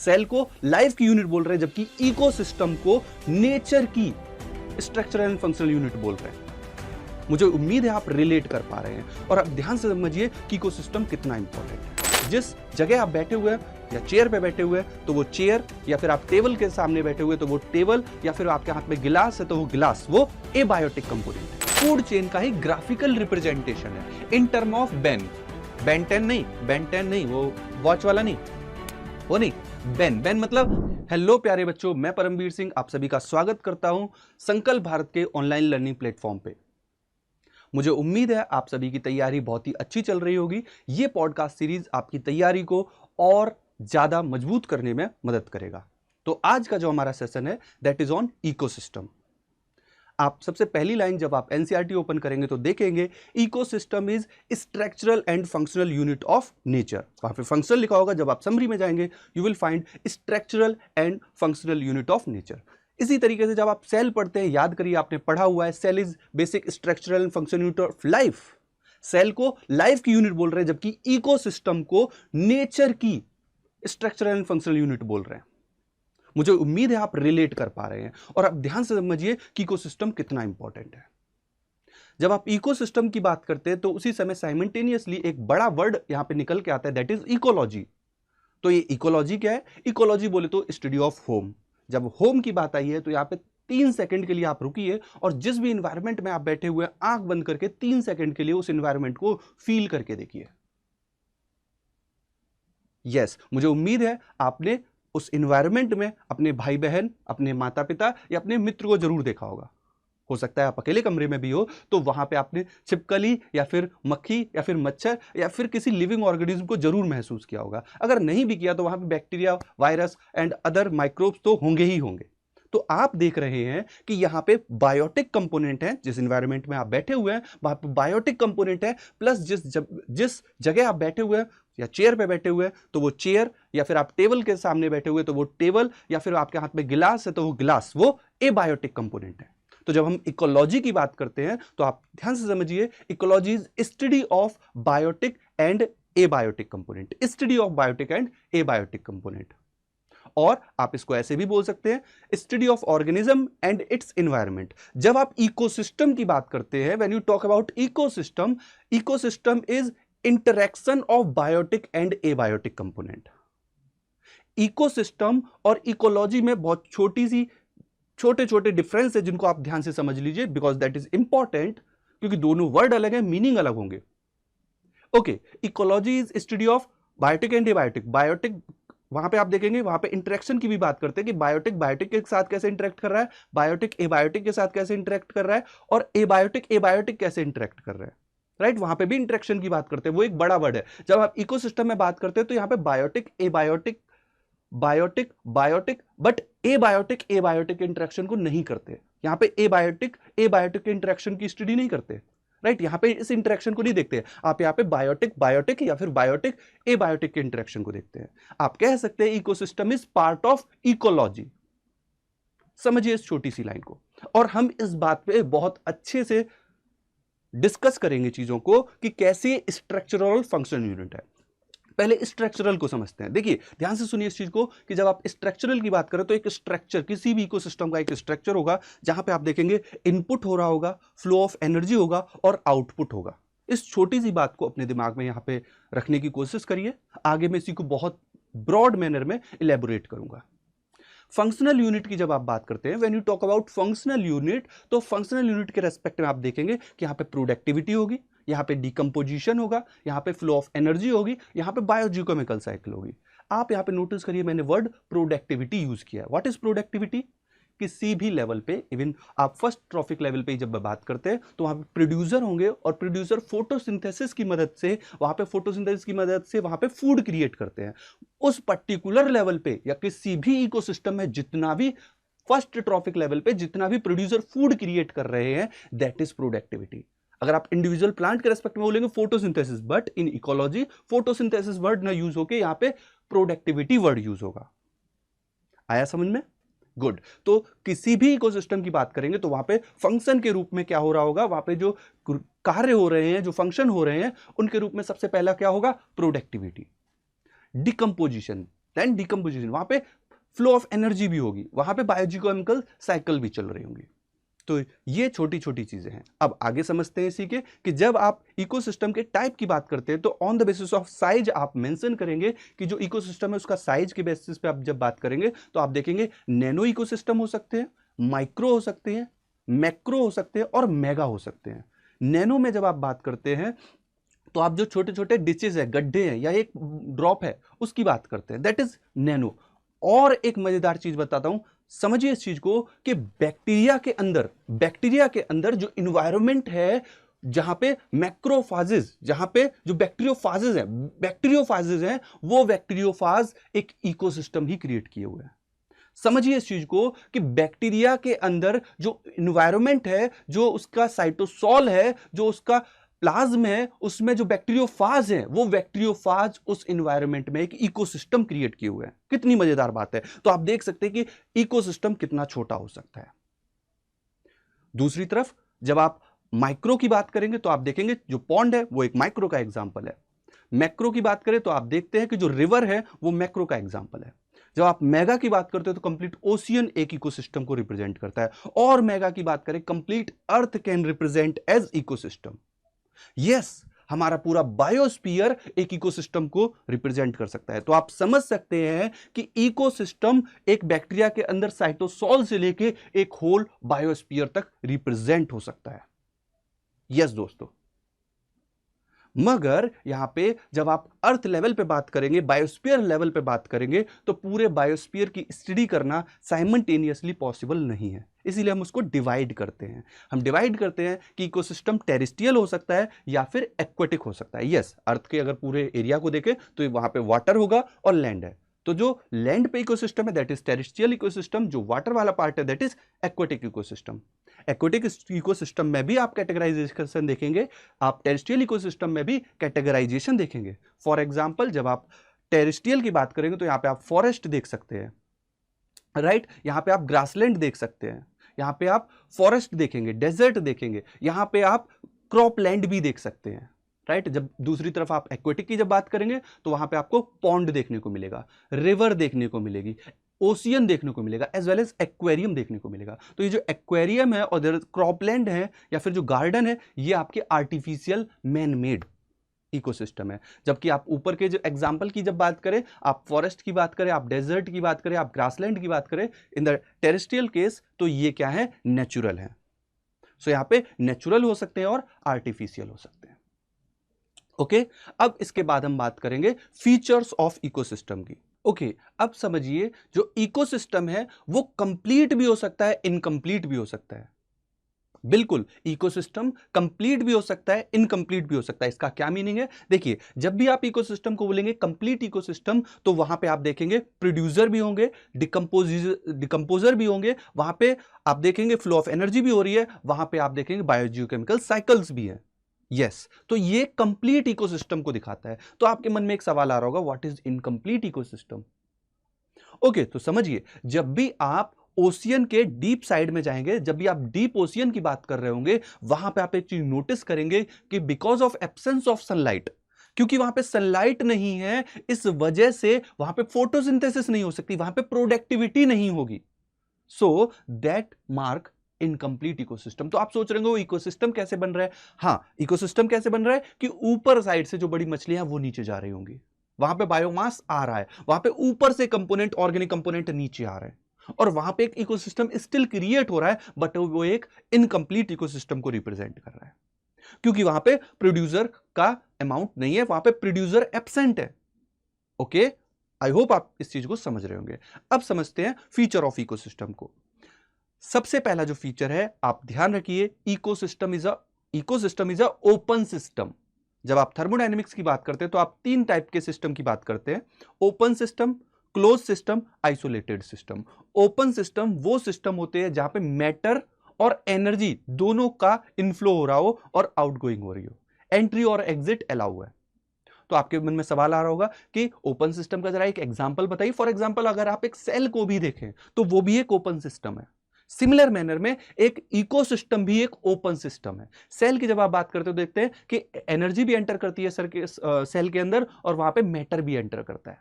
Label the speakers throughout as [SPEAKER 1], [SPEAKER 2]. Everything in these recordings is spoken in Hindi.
[SPEAKER 1] सेल को लाइफ की यूनिट बोल रहे हैं, जबकि इकोसिस्टम को नेचर की स्ट्रक्चरल एंड फंक्शनल यूनिट बोल रहे हैं। मुझे उम्मीद है आप रिलेट कर पा रहे हैं और आप ध्यान से समझिए कि इकोसिस्टम कितना इंपॉर्टेंट है। जिस जगह आप बैठे हुए हैं या चेयर पे बैठे हुए हैं तो वो चेयर, या फिर आप टेबल के सामने बैठे हुए तो वो टेबल, या फिर आपके हाथ में गिलास है तो वो गिलास, वो एबायोटिक कंपोनेंट है। फूड चेन का ही ग्राफिकल रिप्रेजेंटेशन है इन टर्म ऑफ बेन 10 नहीं, वो वॉच वाला नहीं, वो नहीं, बेन मतलब हेलो प्यारे बच्चों, मैं परमवीर सिंह आप सभी का स्वागत करता हूं संकल्प भारत के ऑनलाइन लर्निंग प्लेटफॉर्म पे। मुझे उम्मीद है आप सभी की तैयारी बहुत ही अच्छी चल रही होगी। ये पॉडकास्ट सीरीज आपकी तैयारी को और ज्यादा मजबूत करने में मदद करेगा। तो आज का जो हमारा सेशन है दैट इज ऑन इकोसिस्टम। आप सबसे पहली लाइन जब आप एनसीईआरटी ओपन करेंगे तो देखेंगे ecosystem is structural and functional unit of nature. वहां पे फंक्शनल लिखा होगा, जब आप समरी में जाएंगे you will find structural and functional unit of nature. इसी तरीके से जब आप सेल पढ़ते हैं, याद करिए आपने पढ़ा हुआ है cell is basic structural and functional unit of life. Cell को लाइफ की यूनिट बोल रहे हैं, जबकि इकोसिस्टम को नेचर की स्ट्रक्चरल एंड फंक्शनल यूनिट बोल रहे हैं। मुझे उम्मीद है आप रिलेट कर पा रहे हैं और आप ध्यान से समझिए कि इकोसिस्टम कितना इंपॉर्टेंट है। जब आप इकोसिस्टम की बात करते हैं तो उसी समय साइमल्टेनियसली एक बड़ा वर्ड यहां पे निकल के आता है दैट इज इकोलॉजी। तो ये इकोलॉजी क्या है? इकोलॉजी बोले तो स्टडी ऑफ होम। जब होम की बात आई है तो यहां पे 3 सेकंड के लिए आप रुकिए और जिस भी इंवायरमेंट में आप बैठे हुए हैं आंख बंद करके 3 सेकंड के लिए उस इंवायरमेंट को फील करके देखिए। यस, मुझे उम्मीद है आपने उस इन्वायरमेंट में अपने भाई बहन, अपने माता पिता या अपने मित्र को जरूर देखा होगा। हो सकता है आप अकेले कमरे में भी हो तो वहां पे आपने छिपकली या फिर मक्खी या फिर मच्छर या फिर किसी लिविंग ऑर्गेनिज्म को जरूर महसूस किया होगा। अगर नहीं भी किया तो वहां पे bacteria, virus and other microbes तो होंगे ही होंगे। तो आप देख रहे हैं कि यहाँ पे बायोटिक कंपोनेंट है, जिस एनवायरनमेंट में आप बैठे हुए हैं वहां पे बायोटिक कंपोनेंट है, प्लस जिस जगह आप बैठे हुए हैं या चेयर पे बैठे हुए हैं तो वो चेयर, या फिर आप टेबल के सामने बैठे हुए तो वो टेबल, या फिर आपके हाथ में गिलास है तो वो गिलास, वो एबायोटिक कंपोनेंट है। तो जब हम इकोलॉजी की बात करते हैं तो आप ध्यान से समझिए, ecology is study of biotic and abiotic component, study of biotic and abiotic component. और आप इसको ऐसे भी बोल सकते हैं study of organism and its environment. जब आप इकोसिस्टम की बात करते हैं, when you talk about ecosystem, ecosystem is interaction of biotic and abiotic component. Ecosystem और इकोलॉजी में बहुत छोटे छोटे डिफरेंस है जिनको आप ध्यान से समझ लीजिए, बिकॉज दैट इज इंपॉर्टेंट, क्योंकि दोनों वर्ड अलग है, मीनिंग अलग होंगे। Okay, ecology is study of biotic and abiotic. Biotic वहां पे आप देखेंगे, वहां पे इंटरेक्शन की भी बात करते हैं कि बायोटिक बायोटिक के साथ कैसे इंटरेक्ट कर रहा है, बायोटिक एबायोटिक के साथ कैसे इंटरेक्ट कर रहा है, और एबायोटिक एबायोटिक कैसे इंटरेक्ट कर रहा है। राइट, वहां पे भी इंटरेक्शन की बात करते हैं, वो एक बड़ा वर्ड है। जब आप इकोसिस्टम में बात करते हैं तो यहां पे biotic abiotic, biotic biotic, but abiotic abiotic interaction को नहीं करते। यहां पे एबायोटिक एबायोटिक इंटरेक्शन की स्टडी नहीं करते। राइट, यहां पे इस इंटरेक्शन को नहीं देखते। आप यहां पे बायोटिक बायोटिक या फिर बायोटिक एबायोटिक के इंटरेक्शन को देखते हैं। आप कह सकते हैं ecosystem is part of ecology. समझिए इस छोटी सी लाइन को, और हम इस बात पे बहुत अच्छे से डिस्कस करेंगे चीजों को कि कैसे स्ट्रक्चरल फंक्शन यूनिट है। पहले स्ट्रक्चरल को समझते हैं। देखिए ध्यान से सुनिए इस चीज को कि जब आप स्ट्रक्चरल की बात करें तो एक स्ट्रक्चर, किसी भी इकोसिस्टम का एक स्ट्रक्चर होगा जहां पे आप देखेंगे इनपुट हो रहा होगा, फ्लो ऑफ एनर्जी होगा और आउटपुट होगा। इस छोटी सी बात को अपने दिमाग में यहां पे रखने की कोशिश करिए। आगे मैं इसी को बहुत ब्रॉड मैनर में इलेबोरेट करूंगा। फंक्शनल यूनिट की जब आप बात करते हैं, when you talk about functional unit, तो फंक्शनल यूनिट के रेस्पेक्ट में आप देखेंगे कि यहां पे प्रोडक्टिविटी होगी, यहां पे डिकम्पोजिशन होगा, यहां पे फ्लो ऑफ एनर्जी होगी, यहां पे बायोजियोकेमिकल साइकिल होगी। आप यहां पे नोटिस करिए मैंने वर्ड प्रोडक्टिविटी यूज किया है। What is productivity? किसी भी लेवल पे, इवन आप फर्स्ट ट्रॉफिक लेवल पे जब बात करते हैं तो वहां पे प्रोड्यूसर होंगे और प्रोड्यूसर फोटोसिंथेसिस की मदद से, वहां पे फूड क्रिएट करते हैं। उस पर्टिकुलर लेवल पे या किसी भी इकोसिस्टम में जितना भी फर्स्ट ट्रॉफिक लेवल पे जितना भी प्रोड्यूसर फूड क्रिएट कर रहे हैं, दैट इज प्रोडक्टिविटी। अगर आप इंडिविजुअल प्लांट के रेस्पेक्ट में बोलेंगे photosynthesis, but in ecology photosynthesis word ना यूज होके यहां पे प्रोडक्टिविटी वर्ड यूज होगा। आया समझ में? गुड। तो किसी भी इकोसिस्टम की बात करेंगे तो वहां पे फंक्शन के रूप में क्या हो रहा होगा, वहां पे जो कार्य हो रहे हैं, जो फंक्शन हो रहे हैं, उनके रूप में सबसे पहला क्या होगा? प्रोडक्टिविटी। डिकम्पोजिशन, देन डिकम्पोजिशन, वहां पे फ्लो ऑफ एनर्जी भी होगी, वहां पे बायोजियोकेमिकल साइकिल भी चल रही होंगी। तो ये छोटी छोटी चीजें हैं। अब आगे समझते हैं इसी के कि जब आप इकोसिस्टम के टाइप की बात करते हैं तो on the basis of size आप मेंशन करेंगे कि जो इकोसिस्टम है उसका साइज के बेसिस पे आप जब बात करेंगे तो आप देखेंगे नैनो इकोसिस्टम हो सकते हैं, माइक्रो हो सकते हैं, मैक्रो हो सकते हैं और मेगा हो सकते हैं। नैनो में जब आप बात करते हैं तो आप जो छोटे छोटे डिचेस है, गड्ढे हैं या एक ड्रॉप है उसकी बात करते हैं, दैट इज नैनो। और एक मजेदार चीज बताता हूं, समझिए इस चीज को कि बैक्टीरिया के अंदर जो इन्वायरमेंट है, जहां पे मैक्रोफाजेस, जहां पे जो बैक्टीरियोफाजेस हैं वो बैक्टीरियोफाज एक इकोसिस्टम ही क्रिएट किए हुए हैं। समझिए इस चीज को कि बैक्टीरिया के अंदर जो इन्वायरमेंट है, जो उसका साइटोसॉल है, जो उसका प्लाज्म है, उसमें जो बैक्टीरियोफाज है वो बैक्टीरियोफाज उस एनवायरनमेंट में एक इकोसिस्टम क्रिएट किए हुए हैं। कितनी मजेदार बात है। तो आप देख सकते हैं कि इकोसिस्टम कितना छोटा हो सकता है। दूसरी तरफ जब आप माइक्रो की बात करेंगे तो आप देखेंगे जो पॉन्ड है वो एक माइक्रो का एग्जांपल है। मैक्रो की बात करें तो आप देखते हैं कि जो रिवर है वो मैक्रो का एग्जांपल है। जब आप मेगा की बात करते हो तो कंप्लीट ओशियन एक इकोसिस्टम को रिप्रेजेंट करता है। और मेगा की बात करें, complete earth can represent as ecosystem. Yes, हमारा पूरा बायोस्फीयर एक इकोसिस्टम को रिप्रेजेंट कर सकता है। तो आप समझ सकते हैं कि इकोसिस्टम एक बैक्टीरिया के अंदर साइटोसॉल से लेके एक होल बायोस्फीयर तक रिप्रेजेंट हो सकता है। यस दोस्तों, मगर यहां पे जब आप अर्थ लेवल पे बात करेंगे, बायोस्फीयर लेवल पे बात करेंगे तो पूरे बायोस्फीयर की स्टडी करना साइमल्टेनियसली पॉसिबल नहीं है। इसीलिए हम उसको डिवाइड करते हैं। हम डिवाइड करते हैं कि इकोसिस्टम टेरेस्ट्रियल हो सकता है या फिर एक्वेटिक हो सकता है। यस, अर्थ के अगर पूरे एरिया को देखें तो वहां पे वाटर होगा और लैंड है। तो जो लैंड पे इकोसिस्टम है दैट इज टेरेस्ट्रियल इकोसिस्टम, जो वाटर वाला पार्ट है that is aquatic ecosystem. Aquatic ecosystem में भी आप कैटेगराइजेशन देखेंगे, आप टेरेस्ट्रियल इकोसिस्टम में भी कैटेगराइजेशन देखेंगे। फॉर एग्जांपल जब आप टेरेस्ट्रियल की बात करेंगे तो यहां पे आप फॉरेस्ट देख सकते हैं, राइट? यहां पे आप ग्रासलैंड देख सकते हैं, यहां पे आप फॉरेस्ट देखेंगे, डेजर्ट देखेंगे, यहां पे आप क्रॉपलैंड भी देख सकते हैं, राइट? जब दूसरी तरफ आप एक्वेटिक की जब बात करेंगे तो वहां पे आपको पॉन्ड देखने को मिलेगा, रिवर देखने को मिलेगी, ओशियन देखने को मिलेगा, एज वेल एज एक्वेरियम देखने को मिलेगा। तो ये जो एक्वेरियम है और क्रॉपलैंड है या फिर जो गार्डन है, ये आपके आर्टिफिशियल मैन मेड इकोसिस्टम है। जबकि आप ऊपर के जो एग्जांपल की जब बात करें, आप फॉरेस्ट की बात करें, आप डेजर्ट की बात करें, आप ग्रासलैंड की बात करें, इन द टेरेस्ट्रियल केस तो ये क्या है, नेचुरल है। सो यहां पे नेचुरल हो सकते हैं और आर्टिफिशियल हो सकते हैं। ओके, अब इसके बाद हम बात करेंगे फीचर्स ऑफ इकोसिस्टम की। ओके, अब समझिए जो इकोसिस्टम है वो कंप्लीट भी हो सकता है, इनकम्प्लीट भी हो सकता है। बिल्कुल, इकोसिस्टम कंप्लीट भी हो सकता है, इनकम्प्लीट भी हो सकता है। इसका क्या मीनिंग है? देखिए, जब भी आप इकोसिस्टम को बोलेंगे कंप्लीट इकोसिस्टम तो वहां पे आप देखेंगे प्रोड्यूसर भी होंगे, डिकम्पोजर भी होंगे, वहां पे आप देखेंगे फ्लो ऑफ एनर्जी भी हो रही है, वहां पे आप देखेंगे बायोजियोकेमिकल साइकिल्स भी है। यस, तो ये कंप्लीट इकोसिस्टम को दिखाता है। तो आपके मन में एक सवाल आ रहा होगा, what is incomplete ecosystem? Okay, तो समझिए, जब भी आप ओशियन के डीप साइड में जाएंगे, जब भी आप डीप ओशियन की बात कर रहे होंगे, वहां पे आप एक चीज नोटिस करेंगे कि because of absence of sunlight, क्योंकि वहां पे सनलाइट नहीं है, इस वजह से वहां पे फोटोसिंथेसिस नहीं हो सकती, वहां पे प्रोडक्टिविटी नहीं होगी। So that mark incomplete ecosystem. तो आप सोच रहे हो इकोसिस्टम कैसे बन रहा है? हाँ, इकोसिस्टम कैसे बन रहा है कि ऊपर साइड से जो बड़ी मछलियां वो नीचे जा रही होंगी, वहां पे बायोमास आ रहा है, वहां पे ऊपर से कंपोनेंट, ऑर्गेनिक कंपोनेंट नीचे आ रहे हैं, और वहां पे एक इकोसिस्टम स्टिल क्रिएट हो रहा है, बट वो एक इनकम्प्लीट इकोसिस्टम को रिप्रेजेंट कर रहा है, क्योंकि वहां पे प्रोड्यूसर का अमाउंट नहीं है, वहां पे प्रोड्यूसर एब्सेंट है। ओके, आई होप आप इस चीज को समझ रहे होंगे। अब समझते हैं फीचर ऑफ इकोसिस्टम को। सबसे पहला जो फीचर है, आप ध्यान रखिए, ecosystem is a open system. जब आप थर्मोडायनेमिक्स की बात करते हैं तो आप तीन टाइप के सिस्टम की बात करते हैं, open system, close system, isolated system. Open system वो सिस्टम होते हैं जहां पे मैटर और एनर्जी दोनों का इनफ्लो हो रहा हो और आउटगोइंग हो रही हो, एंट्री और एग्जिट अलाउ है। तो आपके मन में सवाल आ रहा होगा कि ओपन सिस्टम का जरा एक एग्जांपल बताइए। फॉर एग्जांपल अगर आप एक सेल को भी देखें तो वो भी एक ओपन सिस्टम है। सिमिलर मैनर में एक इकोसिस्टम भी एक ओपन सिस्टम है। सेल की जब आप बात करते हो देखते हैं कि एनर्जी भी एंटर करती है सेल के अंदर और वहां पे मैटर भी एंटर करता है।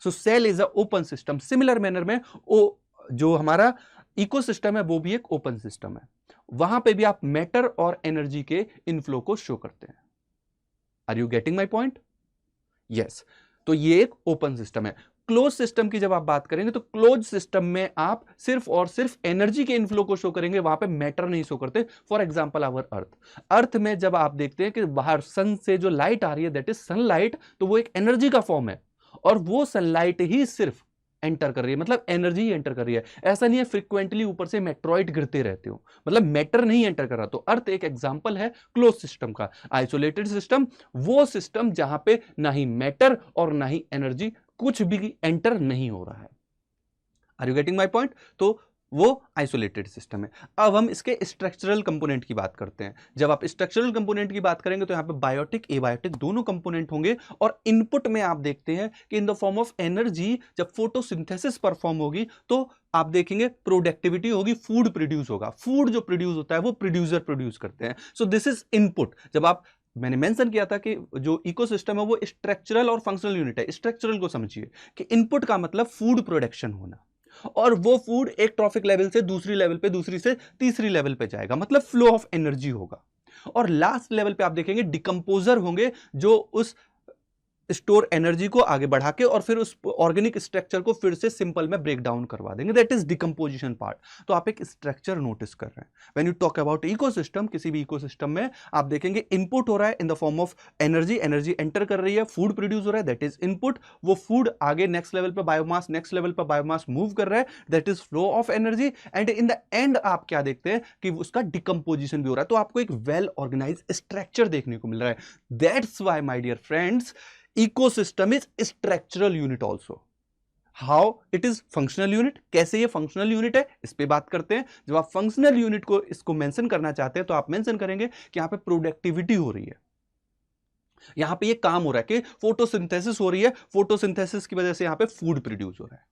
[SPEAKER 1] So cell is a open system. Similar manner में वो जो हमारा इकोसिस्टम है वो भी एक ओपन सिस्टम है, वहां पे भी आप मैटर और एनर्जी के इनफ्लो को शो करते हैं। Are you getting my point? Yes. तो ये एक ओपन सिस्टम है। क्लोज सिस्टम की जब आप बात करेंगे तो क्लोज सिस्टम में आप सिर्फ और सिर्फ एनर्जी के इनफ्लो को शो करेंगे, वहां पे मैटर नहीं शो करते। फॉर एग्जांपल आवर अर्थ, अर्थ में जब आप देखते हैं कि बाहर सन से जो लाइट आ रही है दैट इज सनलाइट, तो वो एक एनर्जी का फॉर्म है और वो सनलाइट ही सिर्फ एंटर कर रही है, मतलब एनर्जी ही एंटर कर रही है। ऐसा नहीं है फ्रिक्वेंटली ऊपर से मेट्रॉइड गिरते रहते हो, मतलब मैटर नहीं एंटर कर रहा। तो अर्थ एक एग्जांपल है क्लोज सिस्टम का। आइसोलेटेड सिस्टम वो सिस्टम जहां पे ना ही मैटर और ना ही एनर्जी कुछ भी एंटर नहीं हो रहा है। Are you getting my point? तो वो आइसोलेटेड सिस्टम है। अब हम इसके स्ट्रक्चरल कंपोनेंट की बात करते हैं। जब आप स्ट्रक्चरल कंपोनेंट की बात करेंगे तो यहां पे बायोटिक एबायोटिक दोनों कंपोनेंट होंगे, और इनपुट में आप देखते हैं कि in the form of energy जब फोटोसिंथेसिस परफॉर्म होगी तो आप देखेंगे प्रोडक्टिविटी होगी, फूड प्रोड्यूस होगा। फूड जो प्रोड्यूस होता है वो प्रोड्यूसर प्रोड्यूस करते हैं। सो दिस इज इनपुट। जब आप, मैंने मेंशन किया था कि जो इकोसिस्टम है वो स्ट्रक्चरल और फंक्शनल यूनिट है। स्ट्रक्चरल को समझिए कि इनपुट का मतलब फूड प्रोडक्शन होना, और वो फूड एक ट्रॉफिक लेवल से दूसरी लेवल पे, दूसरी से तीसरी लेवल पे जाएगा, मतलब फ्लो ऑफ एनर्जी होगा। और लास्ट लेवल पे आप देखेंगे डिकंपोजर होंगे जो उस स्टोर एनर्जी को आगे बढ़ा के और फिर उस ऑर्गेनिक स्ट्रक्चर को फिर से सिंपल में ब्रेक डाउन करवा देंगे। That is decomposition part. तो आप एक स्ट्रक्चर नोटिस कर रहे हैं। When you talk about ecosystem, किसी भी इकोसिस्टम में आप देखेंगे इनपुट हो रहा है in the form of energy, energy enter कर रही है, फूड प्रोड्यूस हो रहा है, दैट इज इनपुट। वो फूड आगे नेक्स्ट लेवल पर बायोमास, नेक्स्ट लेवल पर बायोमास मूव कर रहा है, that is flow of energy. And in the end आप क्या देखते हैं कि उसका डिकम्पोजिशन भी हो रहा है। तो आपको एक वेल ऑर्गेनाइज स्ट्रक्चर देखने को मिल रहा है। That's why my dear friends, ecosystem is structural unit also. How it is functional unit? कैसे ये functional unit है, इस पे बात करते हैं। जब आप functional unit को इसको मेंशन करना चाहते हैं तो आप मेंशन करेंगे कि यहां पे प्रोडक्टिविटी हो रही है, यहां पे ये काम हो रहा है कि फोटोसिंथेसिस हो रही है, फोटोसिंथेसिस की वजह से यहां पे फूड प्रोड्यूस हो रहा है।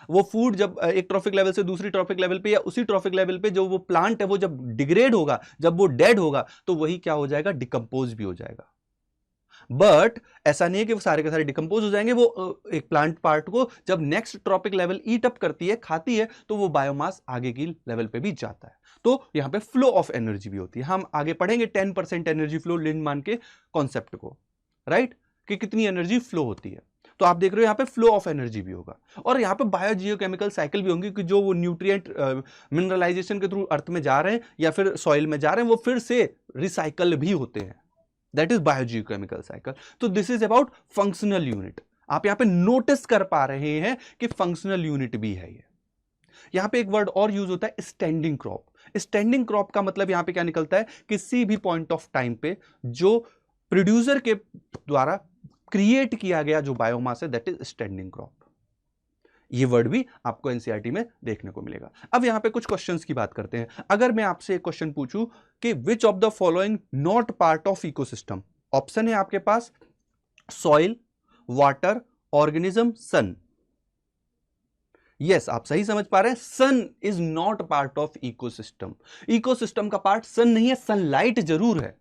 [SPEAKER 1] वो फूड जब एक ट्रॉफिक लेवल से दूसरी ट्रॉफिक लेवल पे या उसी ट्रॉफिक लेवल पे जो वो प्लांट है वो जब डिग्रेड होगा, जब वो डेड होगा, तो वही क्या हो जाएगा, डिकम्पोज भी हो जाएगा। बट ऐसा नहीं है कि वो सारे के सारे डिकम्पोज हो जाएंगे। वो एक प्लांट पार्ट को जब नेक्स्ट ट्रॉपिक लेवल ईट अप करती है, खाती है, तो वो बायोमास आगे की लेवल पे भी जाता है। तो यहां पे फ्लो ऑफ एनर्जी भी होती है। हम आगे पढ़ेंगे 10% एनर्जी फ्लो लिंडमान के कॉन्सेप्ट को, राइट, कि कितनी एनर्जी फ्लो होती है। तो आप देख रहे हो यहां पे फ्लो ऑफ एनर्जी भी होगा, और यहां पे बायोजियोकेमिकल साइकिल भी होंगी कि जो वो न्यूट्रिएंट मिनरलाइजेशन के थ्रू अर्थ में जा रहे हैं या फिर सॉइल में जा रहे हैं, वो फिर से रिसाइकल भी होते हैं। That is biogeochemical cycle. तो this is about functional unit. आप यहां पे नोटिस कर पा रहे हैं कि फंक्शनल यूनिट भी है ये। यहां पे एक वर्ड और यूज होता है, स्टैंडिंग क्रॉप। स्टैंडिंग क्रॉप का मतलब यहां पे क्या निकलता है, किसी भी पॉइंट ऑफ टाइम पे जो प्रोड्यूसर के द्वारा क्रिएट किया गया जो बायोमास है, दैट इज स्टैंडिंग क्रॉप। ये वर्ड भी आपको एनसीईआरटी में देखने को मिलेगा। अब यहां पे कुछ क्वेश्चंस की बात करते हैं। अगर मैं आपसे एक क्वेश्चन पूछूं कि which of the following not part of ecosystem, option है आपके पास soil, water, organism, sun. Yes, आप सही समझ पा रहे हैं, sun is not part of ecosystem. Ecosystem का पार्ट सन नहीं है, सनलाइट जरूर है।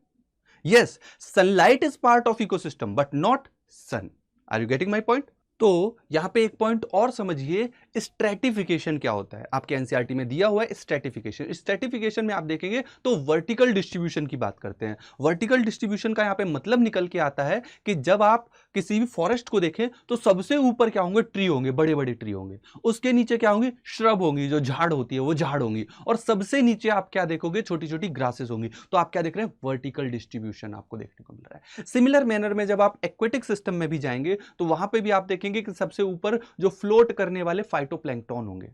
[SPEAKER 1] Yes, sunlight is part of ecosystem but not sun. Are you getting my point? तो यहां पे एक पॉइंट और समझिए, स्ट्रैटिफिकेशन क्या होता है। आपके एनसीईआरटी में दिया हुआ है स्ट्रैटिफिकेशन। स्ट्रैटिफिकेशन में आप देखेंगे तो वर्टिकल डिस्ट्रीब्यूशन की बात करते हैं। वर्टिकल डिस्ट्रीब्यूशन का यहां पे मतलब निकल के आता है कि जब आप किसी भी फॉरेस्ट को देखें तो सबसे ऊपर क्या होंगे, ट्री होंगे, बड़े बड़े ट्री होंगे। उसके नीचे क्या होंगी, श्रब होंगी, जो झाड़ होती है वो झाड़ होंगी, और सबसे नीचे आप क्या देखोगे, छोटी छोटी ग्रासेस होंगी। तो आप क्या देख रहे हैं, वर्टिकल डिस्ट्रीब्यूशन आपको देखने को मिल रहा है। सिमिलर मैनर में जब आप एक्वेटिक सिस्टम में भी जाएंगे तो वहां पे भी आप देखेंगे कि सबसे ऊपर जो फ्लोट करने वाले फाइटोप्लैंक्टन होंगे,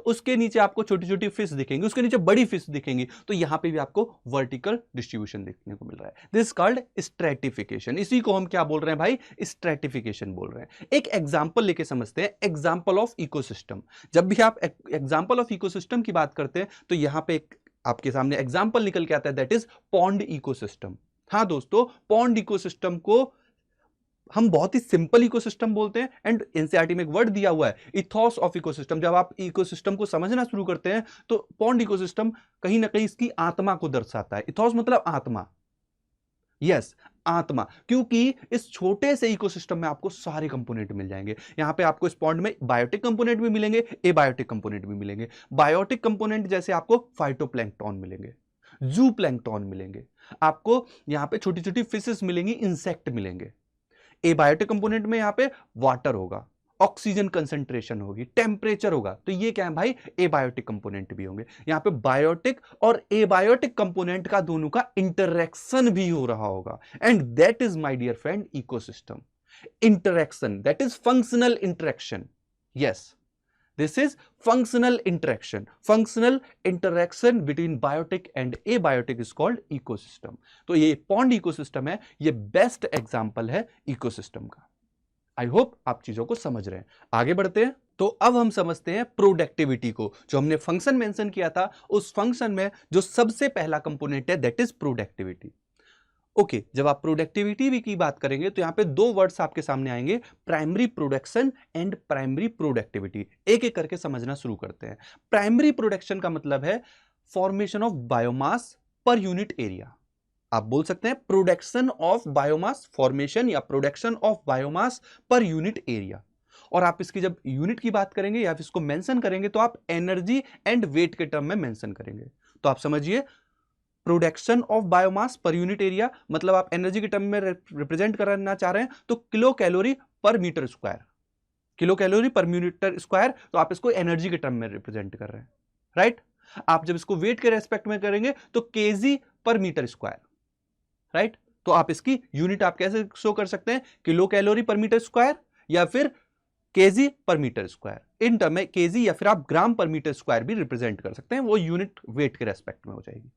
[SPEAKER 1] उसके नीचे आपको छोटी छोटी फिश दिखेंगी, उसके नीचे बड़ी फिश दिखेंगी। तो यहां पे भी आपको वर्टिकल डिस्ट्रीब्यूशन देखने को मिल रहा है। This called stratification. इसी को हम क्या बोल रहे हैं भाई, स्ट्रैटिफिकेशन बोल रहे हैं। एक एग्जांपल लेके समझते हैं, एग्जांपल ऑफ इकोसिस्टम। जब भी आप एग्जांपल ऑफ इकोसिस्टम की बात करते हैं तो यहां पे एक आपके सामने एग्जांपल निकल के आता है, दैट इज पॉन्ड इकोसिस्टम। हाँ दोस्तों, पॉन्ड इकोसिस्टम को हम बहुत ही सिंपल इकोसिस्टम बोलते हैं। एंड एनसीईआरटी में एक वर्ड दिया हुआ है, इथॉस ऑफ इकोसिस्टम। जब आप इकोसिस्टम को समझना शुरू करते हैं तो पॉन्ड इकोसिस्टम कहीं ना कहीं इसकी आत्मा को दर्शाता है। इथॉस मतलब आत्मा, यस, आत्मा, क्योंकि इस छोटे से इकोसिस्टम में आपको सारे कंपोनेंट मिल जाएंगे। यहां पे आपको इस पॉइंट में बायोटिक कंपोनेंट भी मिलेंगे, एबायोटिक कंपोनेंट भी मिलेंगे। बायोटिक कंपोनेंट जैसे आपको फाइटोप्लैंक्टन मिलेंगे, जू प्लैंक्टन मिलेंगे, आपको यहां पे छोटी छोटी फिशेस मिलेंगी, इंसेक्ट मिलेंगे। एबायोटिक कंपोनेंट में यहां पे वाटर होगा, ऑक्सीजन कंसंट्रेशन होगी, टेम्परेचर होगा, तो ये क्या है भाई, एबायोटिक कंपोनेंट भी होंगे। यहां पे बायोटिक और एबायोटिक कंपोनेंट का दोनों का इंटरेक्शन भी हो रहा होगा, and that is my dear friend ecosystem. Interaction, that is functional interaction. Yes, this is functional interaction. Functional interaction between biotic and abiotic is called ecosystem. तो ये pond ecosystem है, ये बेस्ट एग्जांपल है इकोसिस्टम का। आई होप आप चीजों को समझ रहे हैं। आगे बढ़ते हैं। तो अब हम समझते हैं प्रोडक्टिविटी को। जो हमने फंक्शन मेंशन किया था, उस फंक्शन में जो सबसे पहला कंपोनेंट है दैट इज प्रोडक्टिविटी। ओके, जब आप प्रोडक्टिविटी की बात करेंगे तो यहां पे दो वर्ड्स आपके सामने आएंगे, primary production and primary productivity. एक एक करके समझना शुरू करते हैं। प्राइमरी प्रोडक्शन का मतलब है formation of biomass per unit area. आप बोल सकते हैं प्रोडक्शन ऑफ बायोमास फॉर्मेशन या production of biomass per unit area. और आप इसकी जब यूनिट की बात करेंगे या फिर इसको मेंशन करेंगे तो आप एनर्जी एंड वेट के टर्म में मेंशन करेंगे। तो आप समझिए, production of biomass per unit area मतलब आप एनर्जी के टर्म में रिप्रेजेंट करना चाह रहे हैं तो किलो कैलोरी पर मीटर स्क्वायर, किलो कैलोरी पर मीटर स्क्वायर, तो आप इसको एनर्जी के टर्म में रिप्रेजेंट कर रहे हैं, राइट। आप जब इसको वेट के रेस्पेक्ट में करेंगे तो केजी पर मीटर स्क्वायर, राइट। तो आप इसकी यूनिट आप कैसे शो कर सकते हैं, किलो कैलोरी पर मीटर स्क्वायर या फिर केजी पर मीटर स्क्वायर। इन टर्म में केजी या फिर आप ग्राम पर मीटर स्क्वायर भी रिप्रेजेंट कर सकते हैं, वो यूनिट वेट के रेस्पेक्ट में हो जाएगी।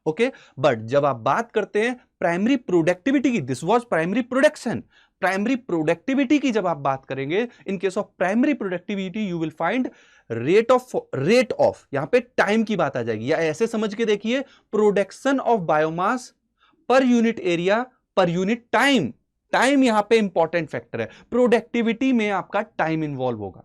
[SPEAKER 1] ओके, बट जब आप बात करते हैं प्राइमरी प्रोडक्टिविटी की, this was primary production, primary productivity की जब आप बात करेंगे, in case of primary productivity you will find rate of यहां पे टाइम की बात आ जाएगी, या ऐसे समझ के देखिए, production of biomass per unit area per unit time. Time यहां पे इंपॉर्टेंट फैक्टर है, प्रोडक्टिविटी में आपका टाइम इंवॉल्व होगा,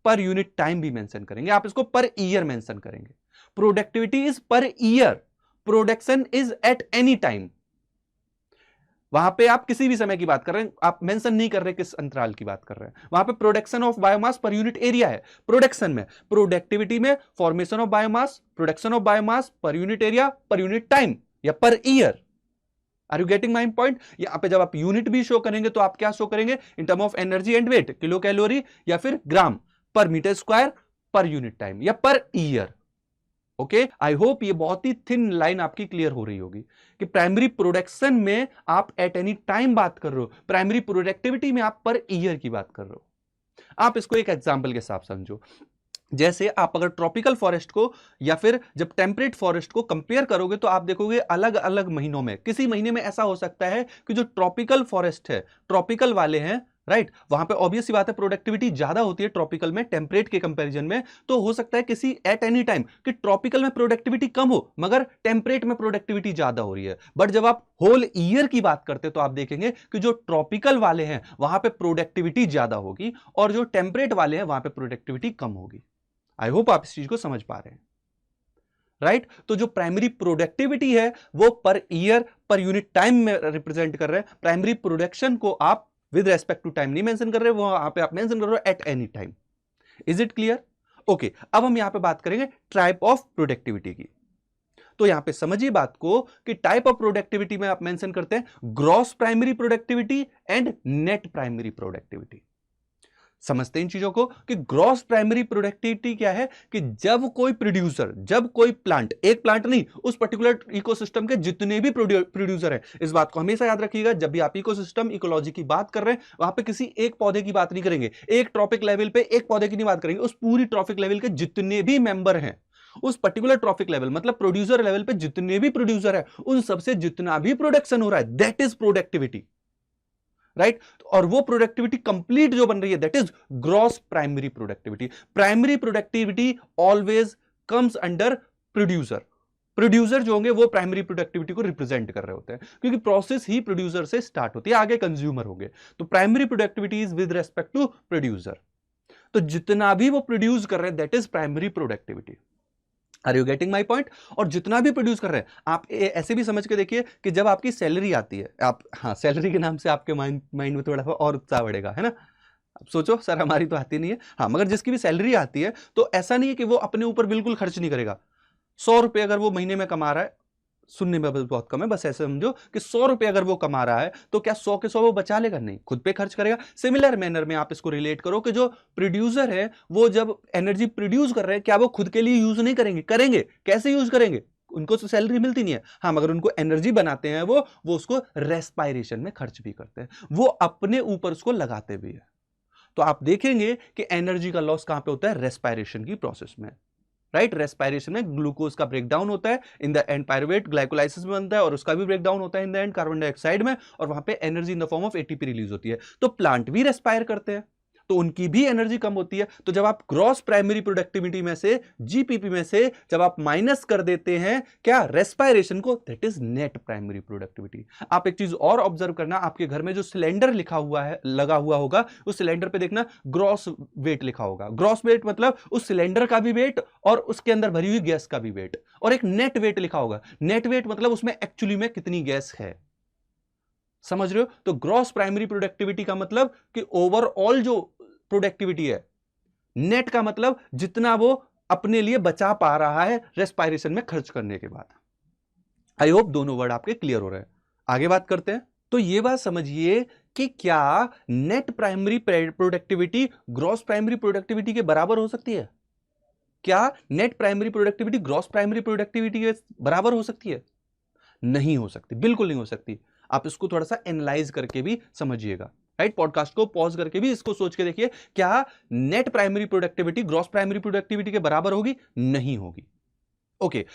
[SPEAKER 1] पर यूनिट टाइम भी मेंशन करेंगे, आप इसको पर ईयर मेंशन करेंगे। Productivity is per year, production is at any time. वहां पे आप किसी भी समय की बात कर रहे हैं, आप मेंशन नहीं कर रहे किस अंतराल की बात कर रहे हैं। वहां पे production of biomass per unit area है प्रोडक्शन में, प्रोडक्टिविटी में formation of biomass, production of biomass per unit area per unit time या per year. Are you getting my point? यहां पे जब आप यूनिट भी शो करेंगे तो आप क्या शो करेंगे, in term of energy and weight, kilo calorie या फिर gram per meter square per unit time या per year. Okay, I hope ये बहुत ही थिन लाइन आपकी क्लियर हो रही होगी कि प्राइमरी प्रोडक्शन में आप एट एनी टाइम बात कर रहे हो, प्राइमरी प्रोडक्टिविटी में आप पर ईयर की बात कर रहे हो। आप इसको एक एग्जांपल के साथ समझो, जैसे आप अगर ट्रॉपिकल फॉरेस्ट को या फिर जब टेम्परेट फॉरेस्ट को कंपेयर करोगे तो आप देखोगे अलग अलग महीनों में, किसी महीने में ऐसा हो सकता है कि जो ट्रॉपिकल फॉरेस्ट है, ट्रॉपिकल वाले हैं, राइट, वहां पे ऑब्वियस सी बात है प्रोडक्टिविटी ज्यादा होती है ट्रॉपिकल में टेम्परेट के कंपैरिजन में। तो हो सकता है किसी एट एनी टाइम कि ट्रॉपिकल में प्रोडक्टिविटी कम हो मगर टेम्परेट में प्रोडक्टिविटी ज्यादा हो रही है। बट जब आप होल ईयर की बात करते हैं तो आप देखेंगे कि जो ट्रॉपिकल वाले हैं वहां पे प्रोडक्टिविटी ज्यादा होगी और जो टेम्परेट वाले हैं वहां पे प्रोडक्टिविटी कम होगी। आई होप आप इस चीज को समझ पा रहे हैं, राइट। तो जो प्राइमरी प्रोडक्टिविटी है वो पर ईयर पर यूनिट टाइम में रिप्रेजेंट कर रहे हैं। प्राइमरी प्रोडक्शन को आप विद रेस्पेक्ट टू टाइम नहीं मेंशन कर रहे, वहां पे आप मेंशन कर रहे हो at any time. Is it clear? Okay, अब हम यहां पे बात करेंगे टाइप ऑफ प्रोडक्टिविटी की। तो यहां पे समझिए बात को कि टाइप ऑफ प्रोडक्टिविटी में आप मेंशन करते हैं gross primary productivity and net primary productivity. समझते हैं इन चीजों को कि ग्रॉस प्राइमरी प्रोडक्टिविटी क्या है, कि जब कोई प्रोड्यूसर, जब कोई प्लांट, एक प्लांट नहीं, उस पर्टिकुलर इकोसिस्टम के जितने भी प्रोड्यूसर हैं, इस बात को हमेशा याद रखिएगा, जब भी आप इकोसिस्टम इकोलॉजी की बात कर रहे हैं वहां पे किसी एक पौधे की बात नहीं करेंगे, एक ट्रॉपिक लेवल पे एक पौधे की नहीं बात करेंगे, उस पूरी ट्रॉपिक लेवल के जितने भी मेंबर हैं, उस पर्टिकुलर ट्रॉपिक लेवल मतलब प्रोड्यूसर लेवल पे जितने भी प्रोड्यूसर है उन सबसे जितना भी प्रोडक्शन हो रहा है दैट इज प्रोडक्टिविटी, राइट। और वो प्रोडक्टिविटी कंप्लीट जो बन रही है that is gross primary productivity. Primary productivity always comes under producer. Producer जो होंगे वो प्राइमरी प्रोडक्टिविटी को रिप्रेजेंट कर रहे होते हैं क्योंकि प्रोसेस ही प्रोड्यूसर से स्टार्ट होती है, आगे कंज्यूमर होंगे। तो primary productivity is with respect to producer. तो जितना भी वो प्रोड्यूस कर रहे हैं that is primary productivity. Are you getting my point? और जितना भी प्रोड्यूस कर रहे हैं आप ऐसे भी समझ के देखिए कि जब आपकी सैलरी आती है, आप, हाँ, सैलरी के नाम से आपके माइंड में थोड़ा और उत्साह बढ़ेगा, है ना? अब सोचो सर हमारी तो आती नहीं है, हाँ, मगर जिसकी भी सैलरी आती है तो ऐसा नहीं है कि वो अपने ऊपर बिल्कुल खर्च नहीं करेगा। 100 रुपए अगर वो महीने में कमा रहा है, सुनने में बहुत कम है, बस ऐसे समझो कि 100 रुपए अगर वो कमा रहा है तो क्या 100 के 100 वो बचा लेगा? नहीं, खुद पे खर्च करेगा। सिमिलर मैनर में आप इसको रिलेट करो कि जो प्रोड्यूसर है वो जब एनर्जी प्रोड्यूस कर रहे हैं, क्या वो खुद के लिए यूज नहीं करेंगे? करेंगे। कैसे यूज करेंगे? उनको तो सैलरी मिलती नहीं है, हाँ, मगर उनको एनर्जी बनाते हैं वो उसको रेस्पायरेशन में खर्च भी करते हैं, वो अपने ऊपर उसको लगाते भी है। तो आप देखेंगे कि एनर्जी का लॉस कहां पे होता है? रेस्पायरेशन की प्रोसेस में, राइट? रेस्पायरेशन में ग्लूकोज का ब्रेकडाउन होता है, in the end pyruvate glycolysis में बनता है और उसका भी ब्रेकडाउन होता है in the end carbon dioxide में, और वहां पे energy in the form of ATP release होती है। तो प्लांट भी रेस्पायर करते हैं तो उनकी भी एनर्जी कम होती है। तो जब आप ग्रॉस प्राइमरी प्रोडक्टिविटी में से, जीपीपी में से जब आप माइनस कर देते हैं क्या? रेस्पायरेशन को, that is net primary productivity. आप एक चीज और ऑब्जर्व करना, आपके घर में जो सिलेंडर लिखा हुआ है, लगा हुआ होगा, उस सिलेंडर पे देखना ग्रॉस वेट लिखा होगा। ग्रॉस वेट मतलब उस सिलेंडर का भी वेट और उसके अंदर भरी हुई गैस का भी वेट, और एक नेट वेट लिखा होगा। नेट वेट मतलब उसमें एक्चुअली में कितनी गैस है, समझ रहे हो? तो ग्रॉस प्राइमरी प्रोडक्टिविटी का मतलब कि ओवरऑल जो प्रोडक्टिविटी है, नेट का मतलब जितना वो अपने लिए बचा पा रहा है रेस्पायरेशन में खर्च करने के बाद। आई होप दोनों वर्ड आपके क्लियर हो रहे हैं। आगे बात करते हैं। तो ये बात समझिए कि क्या net primary productivity gross primary productivity के बराबर हो सकती है? क्या net primary productivity gross primary productivity के बराबर हो सकती है? नहीं हो सकती, बिल्कुल नहीं हो सकती। आप इसको थोड़ा सा एनालाइज करके भी समझिएगा, राइट? पॉडकास्ट को पॉज करके भी इसको सोच के देखिए, क्या net primary productivity gross primary productivity के बराबर होगी? नहीं होगी। ओके,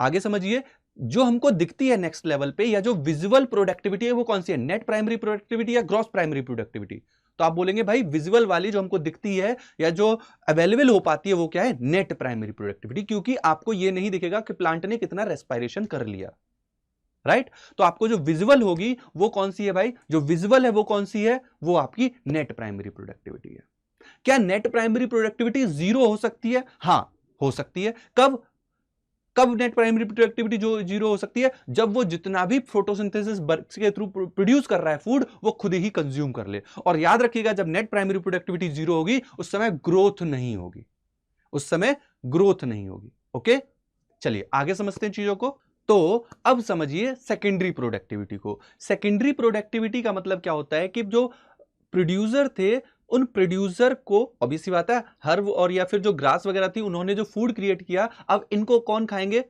[SPEAKER 1] आगे समझिए। जो हमको दिखती है नेक्स्ट लेवल पे, या जो विजुअल प्रोडक्टिविटी है, वो कौन सी है? नेट प्राइमरी प्रोडक्टिविटी या ग्रॉस प्राइमरी प्रोडक्टिविटी? तो आप बोलेंगे भाई विजुअल वाली जो हमको दिखती है या जो अवेलेबल हो पाती है वो क्या है? नेट प्राइमरी प्रोडक्टिविटी, क्योंकि आपको ये नहीं दिखेगा कि प्लांट ने कितना रेस्पायरेशन कर लिया, राइट? तो आपको जो विजुअल होगी वो कौन सी है भाई? जो विजुअल है वो कौन सी है? वो आपकी नेट प्राइमरी प्रोडक्टिविटी है। क्या नेट प्राइमरी प्रोडक्टिविटी जीरो हो सकती है? हां, हो सकती है। कब कब नेट प्राइमरी प्रोडक्टिविटी जो जीरो हो सकती है? जब वो जितना भी फोटोसिंथेसिस के थ्रू प्रोड्यूस कर रहा है फूड, वो खुद ही कंज्यूम कर ले। और याद रखिएगा, जब नेट प्राइमरी प्रोडक्टिविटी जीरो होगी उस समय ग्रोथ नहीं होगी, उस समय ग्रोथ नहीं होगी। ओके, चलिए आगे समझते हैं चीजों को। तो अब समझिए सेकेंडरी प्रोडक्टिविटी को। सेकेंडरी प्रोडक्टिविटी का मतलब क्या होता है कि जो प्रोड्यूसर थे, उन प्रोड्यूसर को, ऑब्वियस सी बात है, हर्ब और या फिर जो ग्रास वगैरह थी, उन्होंने जो फूड क्रिएट किया, अब इनको कौन खाएंगे?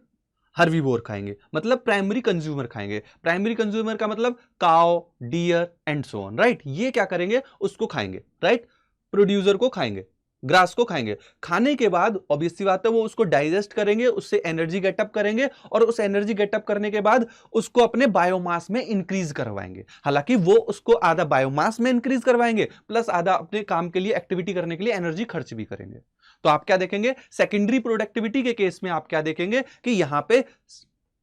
[SPEAKER 1] हर्बीवोर खाएंगे, मतलब प्राइमरी कंज्यूमर खाएंगे। प्राइमरी कंज्यूमर का मतलब cow, deer and so on, right? ये क्या करेंगे? उसको खाएंगे, राइट? प्रोड्यूसर को खाएंगे, ग्रास को खाएंगे। खाने के बाद ऑब्वियस सी बात है वो उसको डाइजेस्ट करेंगे, उससे एनर्जी गेटअप करेंगे, और उस एनर्जी गेटअप करने के बाद उसको अपने बायोमास में इंक्रीज करवाएंगे। हालांकि वो उसको आधा बायोमास में इंक्रीज करवाएंगे, प्लस आधा अपने काम के लिए, एक्टिविटी करने के लिए एनर्जी खर्च भी करेंगे। तो आप क्या देखेंगे? सेकेंडरी प्रोडक्टिविटी के केस में आप क्या देखेंगे कि यहां पे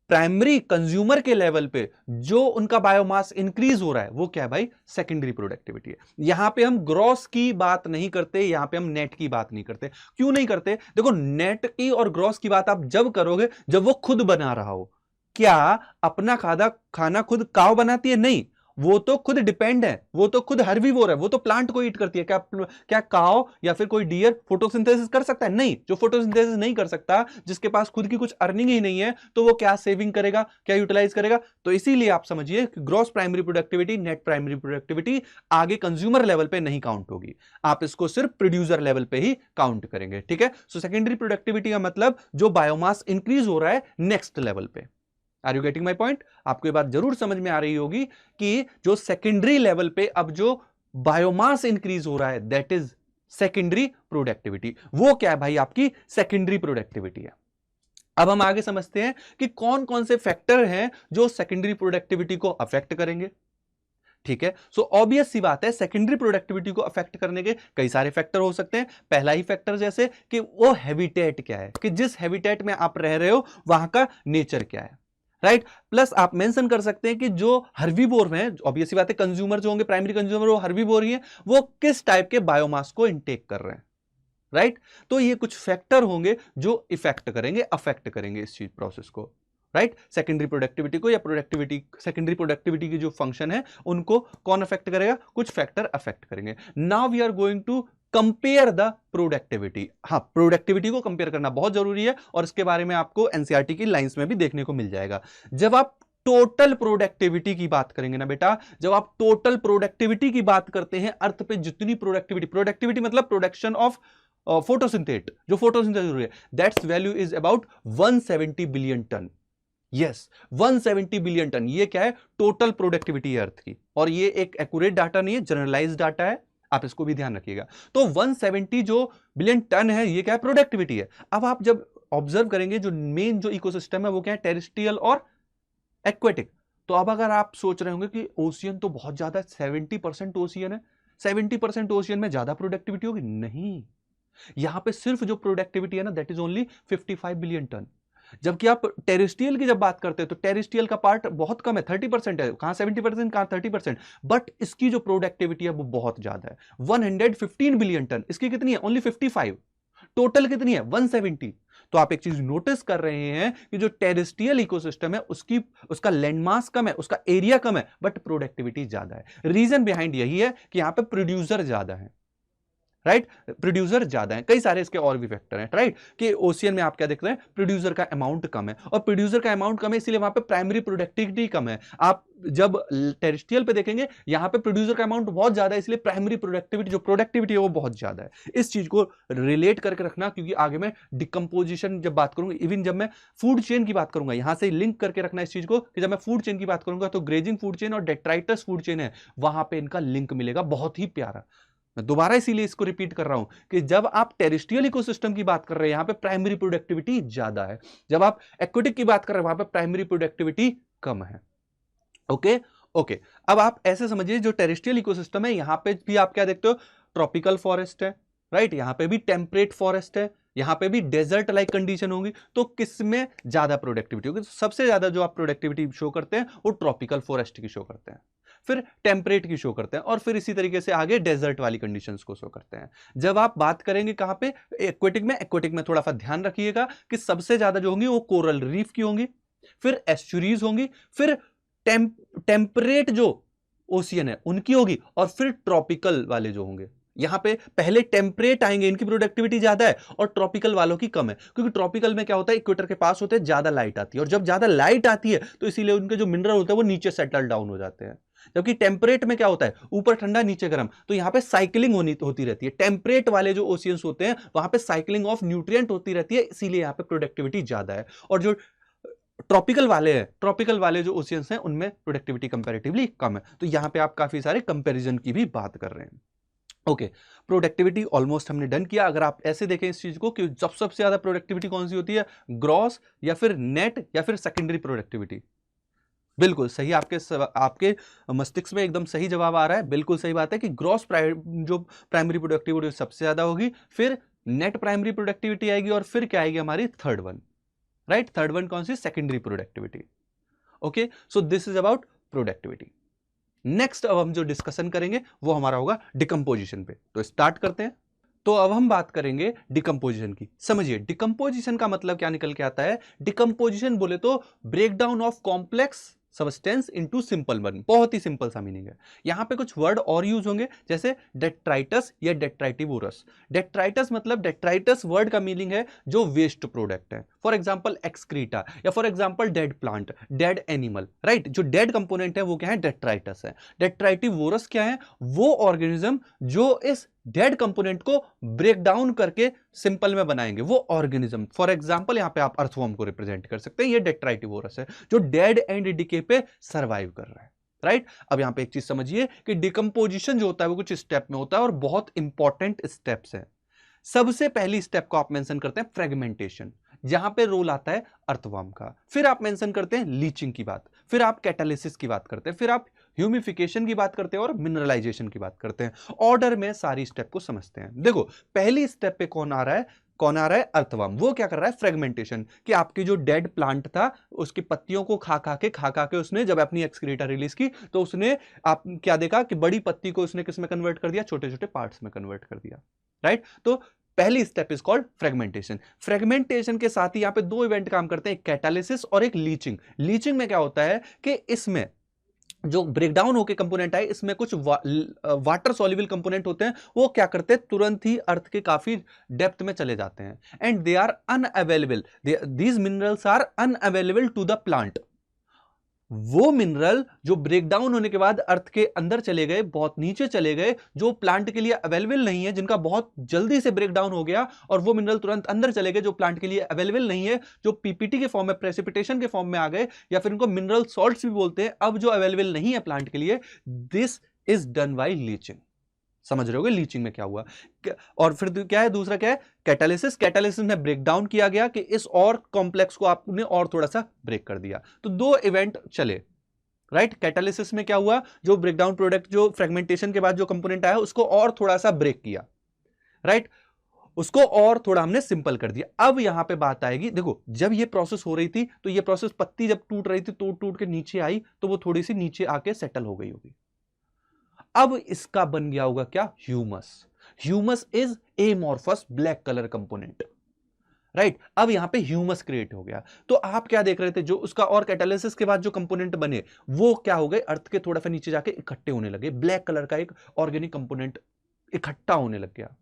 [SPEAKER 1] प्राइमरी कंज्यूमर के लेवल पे जो उनका बायोमास इंक्रीज हो रहा है वो क्या है भाई? सेकेंडरी प्रोडक्टिविटी है। यहां पे हम ग्रॉस की बात नहीं करते, यहां पे हम नेट की बात नहीं करते। क्यों नहीं करते? देखो, नेट की और ग्रॉस की बात आप जब करोगे जब वो खुद बना रहा हो। क्या अपना खाना खुद काव बनाती है? नहीं, वो तो खुद डिपेंड है, वो तो खुद हर्बीवोर है, वो तो प्लांट को ईट करती है। क्या काव या फिर कोई डियर फोटोसिंथेसिस कर सकता है? नहीं। जो फोटोसिंथेसिस नहीं कर सकता, जिसके पास खुद की कुछ अर्निंग ही नहीं है, तो वो क्या सेविंग करेगा, क्या यूटिलाइज करेगा? तो इसीलिए आप समझिए कि gross primary productivity, net primary productivity आगे कंज्यूमर लेवल पे नहीं काउंट होगी, आप इसको सिर्फ प्रोड्यूसर लेवल पे ही काउंट करेंगे, ठीक है? सो सेकेंडरी प्रोडक्टिविटी का मतलब जो बायोमास इंक्रीज हो रहा है नेक्स्ट लेवल पे। Are you getting my point? आपको ये बात जरूर समझ में आ रही होगी कि जो सेकेंडरी लेवल पे अब जो बायोमास इंक्रीज हो रहा है, दैट इज सेकेंडरी प्रोडक्टिविटी। वो क्या है भाई? आपकी सेकेंडरी प्रोडक्टिविटी है। अब हम आगे समझते हैं कि कौन कौन से फैक्टर हैं जो सेकेंडरी प्रोडक्टिविटी को अफेक्ट करेंगे, ठीक है? सो ऑब्वियस सी बात है, सेकेंडरी प्रोडक्टिविटी को अफेक्ट करने के कई सारे फैक्टर हो सकते हैं। पहला ही फैक्टर जैसे कि वो हैबिटेट क्या है, कि जिस हैबिटेट में आप रह रहे हो वहां का नेचर क्या है, राइट? प्लस आप मेंशन कर सकते हैं कि जो हर्बीवोर हैं, ऑब्वियसली बात है कंज्यूमर जो होंगे, प्राइमरी कंज्यूमर वो हर्बीवोर ही है, वो किस टाइप के बायोमास को इनटेक कर रहे हैं, राइट। तो ये कुछ फैक्टर होंगे जो इफेक्ट करेंगे, अफेक्ट करेंगे इस चीज प्रोसेस को, राइट। सेकेंडरी प्रोडक्टिविटी को या प्रोडक्टिविटी, सेकेंडरी प्रोडक्टिविटी की जो फंक्शन है उनको कौन अफेक्ट करेगा, कुछ फैक्टर अफेक्ट करेंगे। Now we are going to compare the productivity. हाँ, प्रोडक्टिविटी को कंपेयर करना बहुत जरूरी है और इसके बारे में आपको एनसीईआरटी की लाइंस में भी देखने को मिल जाएगा। जब आप टोटल प्रोडक्टिविटी की बात करेंगे ना बेटा, जब आप टोटल प्रोडक्टिविटी की बात करते हैं, अर्थ पे जितनी प्रोडक्टिविटी, प्रोडक्टिविटी मतलब प्रोडक्शन ऑफ फोटोसिंथेट, जो फोटोसिंथेसिस हो रही है, that's value is about 170 billion ton. Yes, 170 billion ton. ये क्या है, टोटल प्रोडक्टिविटी है अर्थ की, और ये एक एक्यूरेट डाटा नहीं है, जनरलाइज डाटा है, आप इसको भी ध्यान रखिएगा। तो 170 जो बिलियन टन है, ये क्या है, प्रोडक्टिविटी है। अब आप जब ऑब्जर्व करेंगे, जो मेन जो इकोसिस्टम है वो क्या है, टेरेस्ट्रियल और एक्वेटिक। तो अब अगर आप सोच रहे होंगे कि ओशियन तो बहुत ज्यादा, 70% ओशियन है, 70% ओशियन में ज्यादा प्रोडक्टिविटी होगी, नहीं। यहां पे सिर्फ जो प्रोडक्टिविटी है ना, that is only 55 billion ton. जबकि आप टेरेस्ट्रियल की जब बात करते हैं तो टेरेस्ट्रियल का पार्ट बहुत कम है, 30% है, कहां 70%, कहां 30%, बट इसकी जो प्रोडक्टिविटी है वो बहुत ज्यादा है, 115 बिलियन टन। इसकी कितनी है, ओनली 55। टोटल कितनी है, 170। तो आप एक चीज नोटिस कर रहे हैं कि जो टेरेस्ट्रियल इकोसिस्टम है उसका लैंडमास कम है, उसका एरिया कम है, बट प्रोडक्टिविटी ज्यादा है। रीजन बिहाइंड यही है कि यहां पे प्रोड्यूसर ज्यादा है, राइट, प्रोड्यूसर ज्यादा है। कई सारे इसके और भी फैक्टर हैं, राइट, कि ओशियन में आप क्या देखते हैं, प्रोड्यूसर का अमाउंट कम है, और प्रोड्यूसर का अमाउंट कम है इसलिए वहां पे प्राइमरी प्रोडक्टिविटी कम है। आप जब टेरेस्ट्रियल पे देखेंगे, यहां पे प्रोड्यूसर का अमाउंट बहुत ज्यादा है, इसलिए प्राइमरी प्रोडक्टिविटी, जो प्रोडक्टिविटी है वो बहुत ज्यादा है। इस चीज को रिलेट करके रखना, क्योंकि आगे मैं डिकम्पोजिशन जब बात करूंगा, इवन जब मैं फूड चेन की बात करूंगा, यहां से लिंक करके रखना इस चीज को, कि जब मैं फूड चेन की बात करूंगा तो ग्रेजिंग फूड चेन और डेट्राइटस फूड चेन है, वहां पे इनका लिंक मिलेगा, बहुत ही प्यारा। मैं दोबारा इसीलिए इसको रिपीट कर रहा हूं कि जब आप टेरेस्ट्रियल इकोसिस्टम की बात कर रहे हैं, यहां पे प्राइमरी प्रोडक्टिविटी ज्यादा है, जब आप एक्वेटिक की बात कर रहे हैं वहां पे प्राइमरी प्रोडक्टिविटी कम है। ओके ओके, अब आप ऐसे समझिए, जो टेरेस्ट्रियल इकोसिस्टम है यहां पे भी आप क्या देखते हो, ट्रॉपिकल फॉरेस्ट है, राइट, यहां पे भी टेम्परेट फॉरेस्ट है, यहां पे भी डेजर्ट लाइक कंडीशन होगी। तो किसमें ज्यादा प्रोडक्टिविटी होगी, तो सबसे ज्यादा जो आप प्रोडक्टिविटी शो करते हैं वो ट्रॉपिकल फॉरेस्ट की शो करते हैं, फिर टेम्परेट की शो करते हैं, और फिर इसी तरीके से आगे डेजर्ट वाली कंडीशंस को शो करते हैं। जब आप बात करेंगे कहां पे, एक्वेटिक में थोड़ा सा ध्यान रखिएगा कि सबसे ज्यादा जो होंगी वो कोरल रीफ की होंगी, फिर एस्चुरीज होंगी, फिर टेम्परेट जो ओशियन है उनकी होगी, और फिर ट्रॉपिकल वाले जो होंगे। यहां पे पहले टेम्परेट आएंगे, इनकी प्रोडक्टिविटी ज्यादा है, और ट्रॉपिकल वालों की कम है, क्योंकि ट्रॉपिकल में क्या होता है, इक्वेटर के पास होते हैं, ज्यादा लाइट आती है, और जब ज्यादा लाइट आती है तो इसीलिए उनके जो मिनरल होते हैं वो नीचे सेटल डाउन हो जाते हैं। जबकि टेम्परेट में क्या होता है, ऊपर ठंडा नीचे गर्म, तो यहां पे साइकिलिंग होती रहती है। टेम्परेट वाले जो ओशियंस होते हैं वहां पे साइकिलिंग ऑफ न्यूट्रिएंट होती रहती है, इसीलिए यहां पे प्रोडक्टिविटी ज्यादा है। और जो ट्रॉपिकल वाले जो ओशियंस हैं उनमें प्रोडक्टिविटी कंपैरेटिवली कम है। तो यहां पे आप काफी सारे कंपैरिजन की भी बात कर रहे हैं। ओके, प्रोडक्टिविटी ऑलमोस्ट हमने डन किया। अगर आप ऐसे देखें इस चीज को कि सबसे ज्यादा प्रोडक्टिविटी कौन सी होती है, ग्रॉस या फिर नेट या फिर सेकेंडरी प्रोडक्टिविटी। बिल्कुल सही, आपके मस्तिष्क में एकदम सही जवाब आ रहा है, बिल्कुल सही बात है कि ग्रॉस जो प्राइमरी प्रोडक्टिविटी सबसे ज्यादा होगी, फिर नेट प्राइमरी प्रोडक्टिविटी आएगी, और फिर क्या आएगी हमारी third one, right, third one कौन सी, secondary productivity. Okay, so this is about productivity. Next अब हम जो डिस्कशन करेंगे वो हमारा होगा डिकम्पोजिशन पे। तो स्टार्ट करते हैं। तो अब हम बात करेंगे डिकम्पोजिशन की। समझिए, डिकम्पोजिशन का मतलब क्या निकल के आता है। डिकम्पोजिशन बोले तो breakdown of complex substance into simple one. बहुत ही सिंपल सा मीनिंग है। यहां पे कुछ वर्ड और यूज होंगे, जैसे डेट्राइटस या डेट्राइटिवोरस। डेट्राइटस मतलब, डेट्राइटस वर्ड का मीनिंग है जो वेस्ट प्रोडक्ट है, फॉर एग्जांपल एक्सक्रीटा, या for example dead plant, dead animal, right. जो डेड कंपोनेंट है वो क्या है, डेट्राइटस है। डेट्राइटिवोरस क्या है, वो ऑर्गेनिज्म जो इस डेड कंपोनेंट को ब्रेक डाउन करके सिंपल में बनाएंगे, वो ऑर्गेनिज्म। फॉर एग्जांपल यहां पे आप अर्थवर्म को रिप्रेजेंट कर सकते हैं, ये डेट्राइटिवोरस है जो डेड एंड डिके पे सरवाइव कर रहा है, राइट। अब यहां पे एक चीज समझिए कि डिकम्पोजिशन जो होता है वो कुछ स्टेप में होता है, और बहुत इंपॉर्टेंट स्टेप्स है। सबसे पहली स्टेप को आप मेंशन करते हैं फ्रेगमेंटेशन, जहां पे रोल आता है अर्थवर्म का। फिर आप मेंशन करते हैं लीचिंग की बात, फिर आप कैटालिसिस की बात करते हैं, फिर आप ह्यूमिफिकेशन की बात करते हैं, और मिनरलाइजेशन की बात करते हैं। ऑर्डर में सारी स्टेप को समझते हैं। देखो, पहली स्टेप पे कौन आ रहा है, अर्थवर्म। वो क्या कर रहा है, फ्रेगमेंटेशन, कि आपकी जो डेड प्लांट था उसकी पत्तियों को खा खा के उसने जब अपनी एक्सक्रीटा रिलीज की तो उसने आप क्या देखा कि बड़ी पत्ती को उसने किस में कन्वर्ट कर दिया, छोटे छोटे पार्ट्स में कन्वर्ट कर दिया, राइट। तो पहली step is called fragmentation. Fragmentation के साथ ही यहां पे दो इवेंट काम करते हैं, एक कैटालिसिस और एक लीचिंग। लीचिंग में क्या होता है कि इसमें जो ब्रेकडाउन होके कंपोनेंट आए, इसमें कुछ वाटर सॉल्युबल कंपोनेंट होते हैं, वो क्या करते हैं, तुरंत ही अर्थ के काफी डेप्थ में चले जाते हैं, and they are unavailable, these minerals are unavailable to the plant. वो मिनरल जो ब्रेकडाउन होने के बाद अर्थ के अंदर चले गए, बहुत नीचे चले गए, जो प्लांट के लिए अवेलेबल नहीं है, जिनका बहुत जल्दी से ब्रेकडाउन हो गया और वो मिनरल तुरंत अंदर चले गए जो प्लांट के लिए अवेलेबल नहीं है, जो पीपीटी के फॉर्म में, प्रेसिपिटेशन के फॉर्म में आ गए, या फिर उनको मिनरल सॉल्ट्स भी बोलते हैं, अब जो अवेलेबल नहीं है प्लांट के लिए, this is done by leaching. समझ रहे होगे लीचिंग में क्या हुआ। और फिर क्या है, दूसरा क्या है, कैटालिसिस। कैटालिसिस में ब्रेक डाउन किया गया कि इस और कॉम्प्लेक्स को आपने और थोड़ा सा ब्रेक कर दिया, तो दो इवेंट चले, राइट। कैटालिसिस में क्या हुआ, जो ब्रेकडाउन प्रोडक्ट, जो फ्रेगमेंटेशन के बाद जो कंपोनेंट आया उसको और थोड़ा सा ब्रेक किया, राइट, उसको और थोड़ा हमने सिंपल कर दिया। अब यहां पे बात आएगी, देखो जब ये प्रोसेस हो रही थी तो ये प्रोसेस, पत्ती जब टूट रही थी, टूट के नीचे आई तो वो थोड़ी सी नीचे आके सेटल हो गई होगी। अब इसका बन गया होगा क्या, humus. Humus is amorphous black colour component, right. अब यहां पे ह्यूमस क्रिएट हो गया। तो आप क्या देख रहे थे, जो उसका और कैटालिसिस के बाद जो कंपोनेंट बने वो क्या हो गए, अर्थ के थोड़ा सा नीचे जाके इकट्ठे होने लगे, ब्लैक कलर का एक ऑर्गेनिक कंपोनेंट इकट्ठा होने लग गया।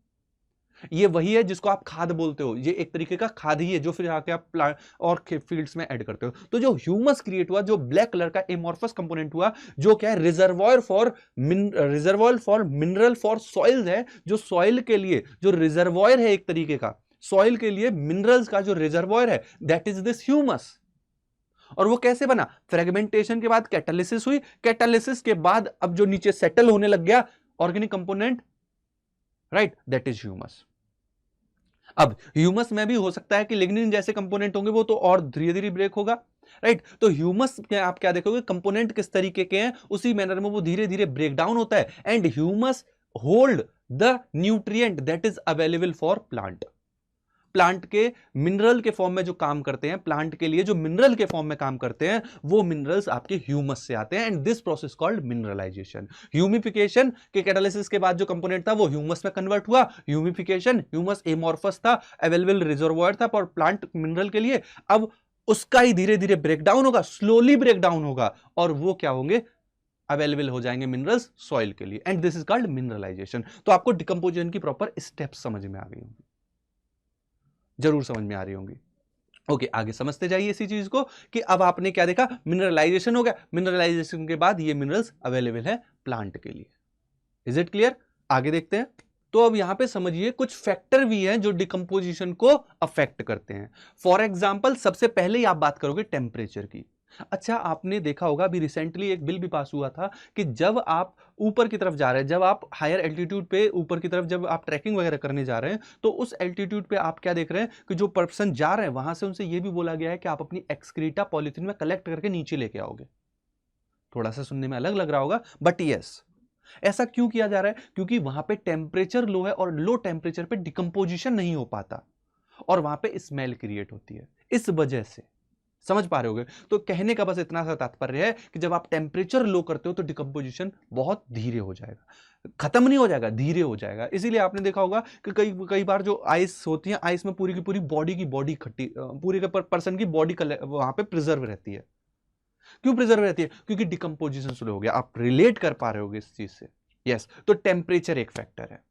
[SPEAKER 1] ये वही है जिसको आप खाद बोलते हो, ये एक तरीके का खाद ही है जो फिर आके आप प्लांट और फील्ड्स में ऐड करते हो। तो जो ह्यूमस क्रिएट हुआ, जो ब्लैक कलर का एमॉर्फस कंपोनेंट हुआ, जो क्या है, reservoir for mineral for soil है, जो सॉइल के लिए जो रिजर्वॉयर है, एक तरीके का सॉइल के लिए मिनरल्स का जो रिजर्वॉयर है, दैट इज दिस ह्यूमस। और वो कैसे बना, फ्रेगमेंटेशन के बाद कैटालिसिस हुई, कैटालिसिस के बाद अब जो नीचे सेटल होने लग गया organic component, right, that is humus. अब ह्यूमस में भी हो सकता है कि लिग्निन जैसे कंपोनेंट होंगे, वो तो और धीरे धीरे ब्रेक होगा, राइट। तो ह्यूमस में आप क्या देखोगे, कंपोनेंट किस तरीके के हैं, उसी मैनर में वो धीरे धीरे ब्रेक डाउन होता है, and humus hold the nutrient that is available for plant. Plant के मिनरल के फॉर्म में जो काम करते हैं, प्लांट के लिए जो मिनरल के फॉर्म में काम करते हैं, वो मिनरल्स आपके ह्यूमस से आते हैं, and this process called mineralization. Humification के कैटालिसिस के बाद जो कंपोनेंट था वो ह्यूमस में कन्वर्ट हुआ। ह्यूमिफिकेशन, ह्यूमस एमॉर्फस था, अवेलेबल रिजर्वॉयर था फॉर प्लांट मिनरल के लिए। अब उसका ही धीरे धीरे ब्रेकडाउन होगा, स्लोली ब्रेकडाउन होगा, और वो क्या होंगे, अवेलेबल हो जाएंगे मिनरल्स सॉइल के लिए, and this is called mineralization. तो आपको डिकम्पोजिशन की प्रॉपर स्टेप्स समझ में आ गई होंगी, जरूर समझ में आ रही होंगी। ओके, आगे समझते जाइए इसी चीज को कि अब आपने क्या देखा, मिनरलाइजेशन हो गया, मिनरलाइजेशन के बाद ये मिनरल्स अवेलेबल है प्लांट के लिए। इज इट क्लियर, आगे देखते हैं। तो अब यहां पे समझिए कुछ फैक्टर भी हैं जो डिकम्पोजिशन को अफेक्ट करते हैं। फॉर एग्जांपल, सबसे पहले ही आप बात करोगे टेम्परेचर की। अच्छा, आपने देखा होगा अभी रिसेंटली एक बिल भी पास हुआ था कि जब आप ऊपर की तरफ जा रहे हैं, जब आप हायर एल्टीट्यूड पे ऊपर की तरफ जब आप ट्रैकिंग वगैरह करने जा रहे हैं, तो उस एल्टीट्यूड पे आप क्या देख रहे हैं कि जो पर्सन जा रहे हैं वहां से उनसे यह भी बोला गया है कि आप अपनी एक्सक्रीटा पॉलिथीन में कलेक्ट करके नीचे लेके आओगे। थोड़ा सा सुनने में अलग लग रहा होगा, बट यस, ऐसा क्यों किया जा रहा है, क्योंकि वहां पे टेम्परेचर लो है और लो टेम्परेचर पे डिकम्पोजिशन नहीं हो पाता और वहां पे स्मेल क्रिएट होती है, इस वजह से। समझ पा रहे होगे। तो कहने का बस इतना सा तात्पर्य है कि जब आप टेम्परेचर लो करते हो तो डिकम्पोजिशन बहुत धीरे हो जाएगा, खत्म नहीं हो जाएगा, धीरे हो जाएगा। इसीलिए आपने देखा होगा कि कई बार जो आइस होती है, आइस में पूरी की पूरी बॉडी खट्टी, पूरी के पर्सन की बॉडी वहां पे प्रिजर्व रहती है। क्यों प्रिजर्व रहती है, क्योंकि डिकम्पोजिशन स्लो हो गया। आप रिलेट कर पा रहे होगे इस चीज से, यस। तो टेम्परेचर एक फैक्टर है।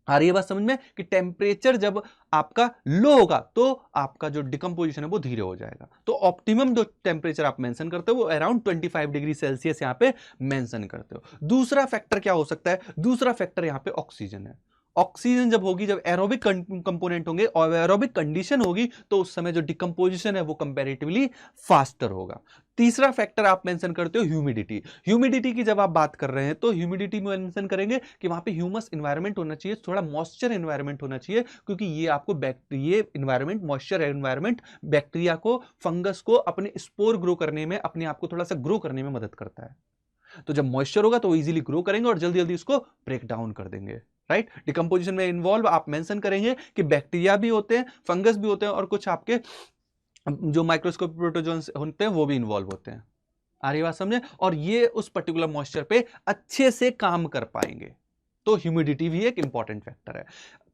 [SPEAKER 1] आ रही है बात समझ में कि टेम्परेचर जब आपका लो होगा तो आपका जो डिकम्पोजिशन है वो धीरे हो जाएगा। तो ऑप्टिमम जो टेम्परेचर आप मेंशन करते हो वो अराउंड 25 डिग्री सेल्सियस यहां पे मेंशन करते हो। दूसरा फैक्टर क्या हो सकता है, दूसरा फैक्टर यहां पे ऑक्सीजन है। ऑक्सीजन जब होगी, जब एरोबिक कंपोनेंट होंगे और एरोबिक कंडीशन होगी, तो उस समय जो डिकम्पोजिशन है वो कंपैरेटिवली फास्टर होगा। तीसरा फैक्टर आप मेंशन करते हो ह्यूमिडिटी। ह्यूमिडिटी की जब आप बात कर रहे हैं तो ह्यूमिडिटी में मेंशन करेंगे कि वहां पे ह्यूमस एनवायरनमेंट होना चाहिए, थोड़ा मॉइस्चर एनवायरनमेंट होना चाहिए, क्योंकि ये आपको ये एनवायरनमेंट, मॉइस्चर एनवायरनमेंट बैक्टीरिया को, फंगस को अपने स्पोर ग्रो करने में, अपने आप को थोड़ा सा ग्रो करने में मदद करता है। तो जब मॉइस्चर होगा तो वो इजीली ग्रो करेंगे और जल्दी जल्दी उसको ब्रेक डाउन कर देंगे, राइट। डिकम्पोजिशन में इन्वॉल्व आप मेंशन करेंगे कि बैक्टीरिया भी होते हैं, फंगस भी होते हैं, और कुछ आपके जो माइक्रोस्कोपिक प्रोटोजोन्स होते हैं वो भी इन्वॉल्व होते हैं। आ रही बात समझे, और ये उस पर्टिकुलर मॉइस्चर पे अच्छे से काम कर पाएंगे। तो ह्यूमिडिटी भी एक इंपॉर्टेंट फैक्टर है।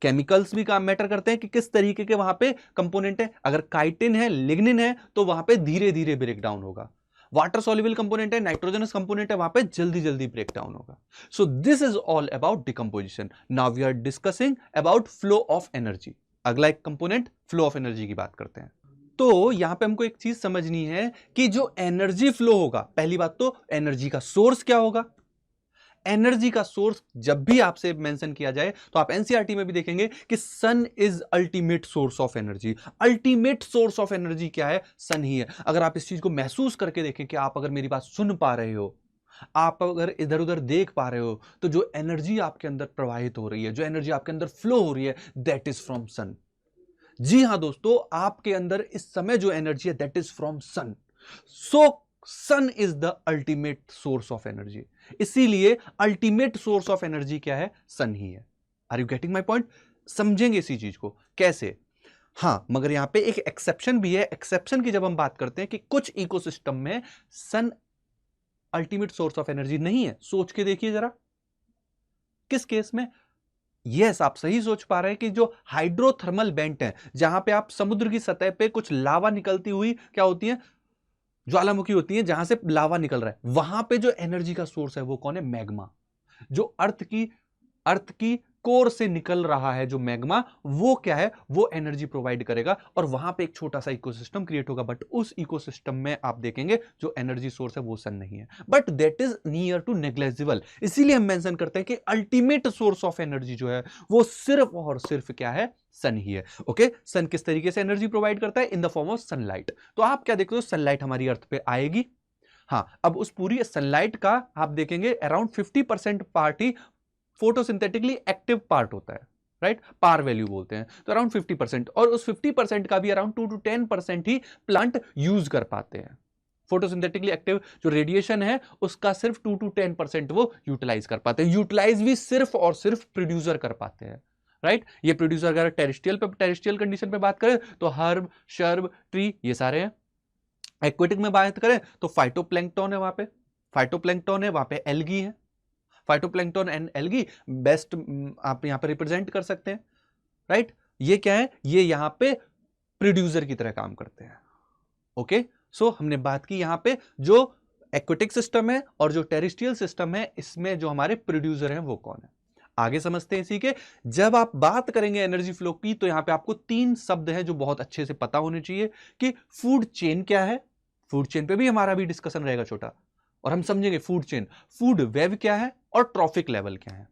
[SPEAKER 1] केमिकल्स भी काम मैटर करते हैं कि किस तरीके के वहां पे कंपोनेंट है। अगर काइटिन है, लिग्निन है, तो वहां पे धीरे धीरे ब्रेक डाउन होगा। वाटर सॉल्युबल कंपोनेंट है, नाइट्रोजनस कंपोनेंट है, वहां पे जल्दी जल्दी ब्रेक डाउन होगा। So this is all about decomposition. Now we are discussing about flow of energy. अगला एक कंपोनेंट फ्लो ऑफ एनर्जी की बात करते हैं। तो यहां पे हमको एक चीज समझनी है कि जो एनर्जी फ्लो होगा, पहली बात तो एनर्जी का सोर्स क्या होगा। एनर्जी का सोर्स जब भी आपसे मेंशन किया जाए तो आप एनसीईआरटी में भी देखेंगे कि sun is ultimate source of energy. Ultimate source of energy क्या है? सन ही है। अगर आप इस चीज को महसूस करके देखें कि आप अगर मेरी बात सुन पा रहे हो, आप अगर इधर उधर देख पा रहे हो, तो जो एनर्जी आपके अंदर प्रवाहित हो रही है, जो एनर्जी आपके अंदर फ्लो हो रही है, दैट इज फ्रॉम सन। जी हां दोस्तों, आपके अंदर इस समय जो एनर्जी है that is from sun. So sun is the ultimate source of energy. इसीलिए अल्टीमेट सोर्स ऑफ एनर्जी क्या है? सन ही है। Are you getting my point? समझेंगे इसी चीज को कैसे। हां, मगर यहां पे एक एक्सेप्शन भी है। एक्सेप्शन की जब हम बात करते हैं कि कुछ इकोसिस्टम में सन अल्टीमेट सोर्स ऑफ एनर्जी नहीं है। सोच के देखिए जरा, किस केस में? यस, आप सही सोच पा रहे हैं कि जो हाइड्रोथर्मल वेंट है, जहां पे आप समुद्र की सतह पे कुछ लावा निकलती हुई क्या होती है, ज्वालामुखी होती है, जहां से लावा निकल रहा है, वहां पे जो एनर्जी का सोर्स है वो कौन है? मैग्मा। जो अर्थ की कोर से निकल रहा है जो मैग्मा, वो क्या है? वो एनर्जी प्रोवाइड करेगा और वहां पे एक छोटा सा इकोसिस्टम क्रिएट होगा। बट उस इकोसिस्टम में आप देखेंगे जो एनर्जी सोर्स है वो सन नहीं है, but that is near to negligible. इसीलिए हम मेंशन करते हैं कि अल्टीमेट सोर्स ऑफ एनर्जी जो है वो सिर्फ और सिर्फ क्या है? सन ही है। ओके, सन किस तरीके से एनर्जी प्रोवाइड करता है? In the form of sunlight. तो आप क्या देखते हो? सनलाइट हमारी अर्थ पे आएगी। हां, अब उस पूरी सनलाइट का आप देखेंगे अराउंड 50% पार्ट ही फोटोसिंथेटिकली एक्टिव पार्ट होता है, राइट? पार वैल्यू बोलते हैं। तो अराउंड 50%, और उस 50% का भी around 2 to 10% he plant use कर पाते हैं। फोटोसिंथेटिकली एक्टिव जो रेडिएशन है उसका सिर्फ 2 to 10% वो यूटिलाइज कर पाते हैं। यूटिलाइज भी सिर्फ और सिर्फ प्रोड्यूसर कर पाते हैं, राइट? ये प्रोड्यूसर अगर टेरेस्ट्रियल कंडीशन पे बात करें तो हर्ब, शर्ब, ट्री, ये सारे हैं। एक्वेटिक में बात करें तो फाइटोप्लैंक्टन है, वहां पे फाइटोप्लैंक्टन है, वहां पे एल्गी है। फाइटोप्लैंक्टन एंड एल्गी बेस्ट आप यहां पर रिप्रेजेंट कर सकते हैं, राइट? ये क्या है? ये यहां पे प्रोड्यूसर की तरह काम करते हैं। ओके, सो हमने बात की यहां पे जो एक्वेटिक सिस्टम है और जो टेरेस्ट्रियल सिस्टम है, इसमें जो हमारे प्रोड्यूसर हैं वो कौन है। आगे समझते हैं इसी के। जब आप बात करेंगे एनर्जी फ्लो की तो यहां पे आपको 3 शब्द हैं जो बहुत अच्छे से पता होने चाहिए कि फूड चेन क्या है। फूड चेन पे भी हमारा भी डिस्कशन रहेगा छोटा, और हम समझेंगे फूड चेन। फूड वेब क्या है और ट्रॉफिक लेवल क्या है,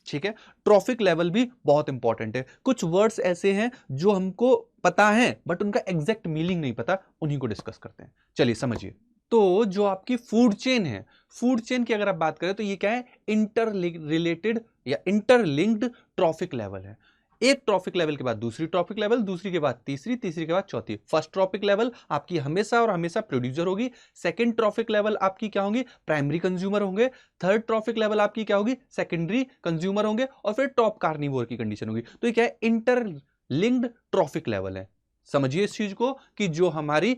[SPEAKER 1] ठीक है? ट्रॉफिक लेवल भी बहुत इंपॉर्टेंट है। कुछ वर्ड्स ऐसे हैं जो हमको पता है बट उनका एग्जैक्ट मीनिंग नहीं पता, उन्हीं को डिस्कस करते हैं। चलिए समझिए। तो जो आपकी फूड चेन है, फूड चेन की अगर आप बात करें तो ये क्या है? इंटर रिलेटेड या इंटरलिंक्ड ट्रॉफिक लेवल है। एक ट्रॉफिक लेवल के बाद दूसरी ट्रॉफिक लेवल, दूसरी के बाद तीसरी, तीसरी के बाद चौथी। फर्स्ट ट्रॉफिक लेवल आपकी हमेशा और हमेशा प्रोड्यूसर होगी। सेकंड ट्रॉफिक लेवल आपकी क्या होंगी? प्राइमरी कंज्यूमर होंगे। थर्ड ट्रॉफिक लेवल आपकी क्या होगी? सेकेंडरी कंज्यूमर होंगे। और फिर टॉप कार्निवोर की कंडीशन होगी। तो ये क्या है? इंटरलिंक्ड ट्रॉफिक लेवल है। समझिए इस चीज को कि जो हमारी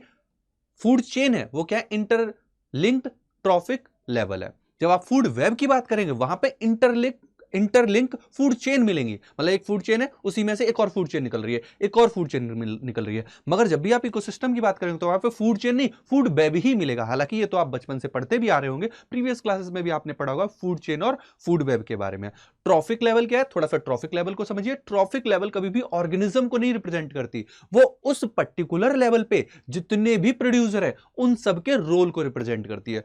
[SPEAKER 1] फूड चेन है वो क्या है? इंटरलिंक्ड ट्रॉफिक लेवल है। जब आप फूड वेब की बात करेंगे वहां पे इंटरलिंक फूड चेन मिलेंगी। मतलब एक फूड चेन है, उसी में से एक और फूड चेन निकल रही है, एक और फूड चेन निकल रही है। मगर जब भी आप इकोसिस्टम की बात करेंगे तो वहां पे फूड चेन नहीं, फूड वेब ही मिलेगा। हालांकि ये तो आप बचपन से पढ़ते भी आ रहे होंगे, प्रीवियस क्लासेस में भी आपने पढ़ा होगा फूड चेन और फूड वेब के बारे में। ट्रॉफिक लेवल क्या है? थोड़ा सा ट्रॉफिक लेवल को समझिए। ट्रॉफिक लेवल कभी भी ऑर्गेनिज्म को नहीं रिप्रेजेंट करती, वो उस पर्टिकुलर लेवल पे जितने भी प्रोड्यूसर है उन सबके रोल को रिप्रेजेंट करती है।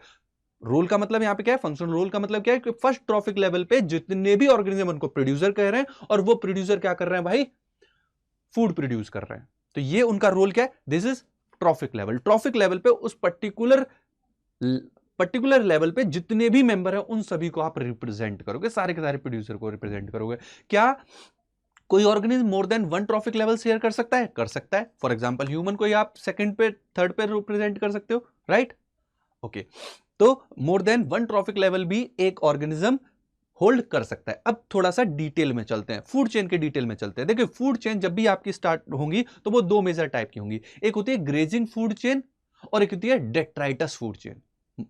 [SPEAKER 1] रोल का मतलब यहां पे क्या है? फंक्शनल रोल का मतलब क्या है कि फर्स्ट ट्रॉफिक लेवल पे जितने भी ऑर्गेनिज्म उनको प्रोड्यूसर कह रहे हैं, और वो प्रोड्यूसर क्या कर रहे हैं भाई? फूड प्रोड्यूस कर रहे हैं। तो ये उनका रोल क्या है? This is trophic level. Trophic level पे उस पर्टिकुलर लेवल पे जितने भी मेंबर हैं उन सभी को आप रिप्रेजेंट करोगे, सारे के सारे प्रोड्यूसर को रिप्रेजेंट करोगे। क्या कोई organism more than 1 trophic level share कर सकता है? कर सकता है। फॉर एग्जांपल ह्यूमन को आप सेकंड पे, थर्ड पे रिप्रेजेंट कर सकते हो, राइट? ओके, तो मोर देन 1 ट्रॉफिक लेवल भी एक ऑर्गेनिज्म होल्ड कर सकता है। अब थोड़ा सा डिटेल में चलते हैं, फूड चेन के डिटेल में चलते हैं। देखिए, फूड चेन जब भी आपकी स्टार्ट होंगी तो वो 2 मेजर टाइप की होंगी। एक होती है ग्रेजिंग फूड चेन और एक होती है डेट्राइटस फूड चेन।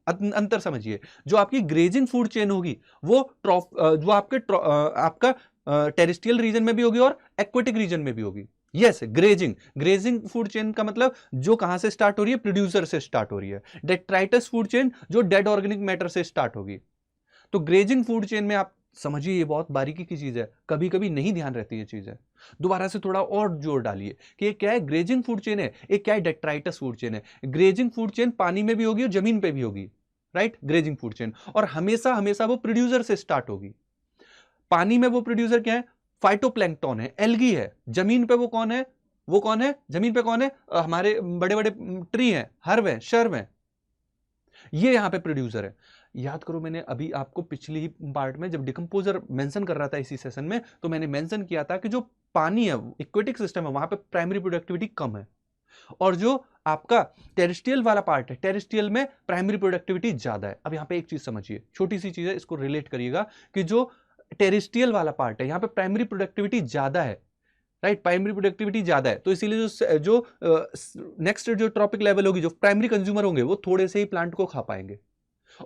[SPEAKER 1] अंतर समझिए, जो आपकी ग्रेजिंग फूड चेन होगी वो जो आपका टेरेस्ट्रियल रीजन में भी होगी और एक्वेटिक रीजन में भी होगी। यस, ग्रेजिंग फूड चेन का मतलब जो कहां से स्टार्ट हो रही है, प्रोड्यूसर से स्टार्ट हो रही है। डेट्राइटस फूड चेन जो डेड ऑर्गेनिक मैटर से स्टार्ट होगी। तो ग्रेजिंग फूड चेन में आप समझिए, ये बहुत बारीकी की चीज है, कभी कभी नहीं ध्यान रहती ये चीज है। दोबारा से थोड़ा और जोर डालिए कि ये क्या है, ग्रेजिंग फूड चेन है, ये क्या है, डेट्राइटस फूड चेन है। ग्रेजिंग फूड चेन पानी में भी होगी और जमीन पे भी होगी, राइट, ग्रेजिंग फूड चेन। और हमेशा हमेशा वो प्रोड्यूसर से स्टार्ट होगी। पानी में वो प्रोड्यूसर क्या है, फाइटोप्लैंक्टन है, एल्गी है। जमीन पे वो कौन है, जमीन पे कौन है, हमारे बड़े बड़े ट्री हैं, हर्ब हैं, शर्व हैं, ये यहां पे प्रोड्यूसर है। याद करो, मैंने अभी आपको पिछली पार्ट में जब डिकम्पोजर मेंशन कर रहा था इसी सेशन में, तो मैंने मेंशन किया था कि जो पानी है, इक्वेटिक सिस्टम है, वहां पे प्राइमरी प्रोडक्टिविटी कम है, और जो आपका टेरेस्ट्रियल वाला पार्ट है, टेरेस्ट्रियल में प्राइमरी प्रोडक्टिविटी ज्यादा है। अब यहां पे एक चीज समझिए, छोटी सी चीज है, इसको रिलेट करिएगा कि जो टेरेस्ट्रियल वाला पार्ट है, यहां पे प्राइमरी प्रोडक्टिविटी ज्यादा है, राइट, प्राइमरी प्रोडक्टिविटी ज्यादा है। तो इसीलिए जो नेक्स्ट जो ट्रॉपिक लेवल होगी, जो प्राइमरी कंज्यूमर होंगे, वो थोड़े से ही प्लांट को खा पाएंगे,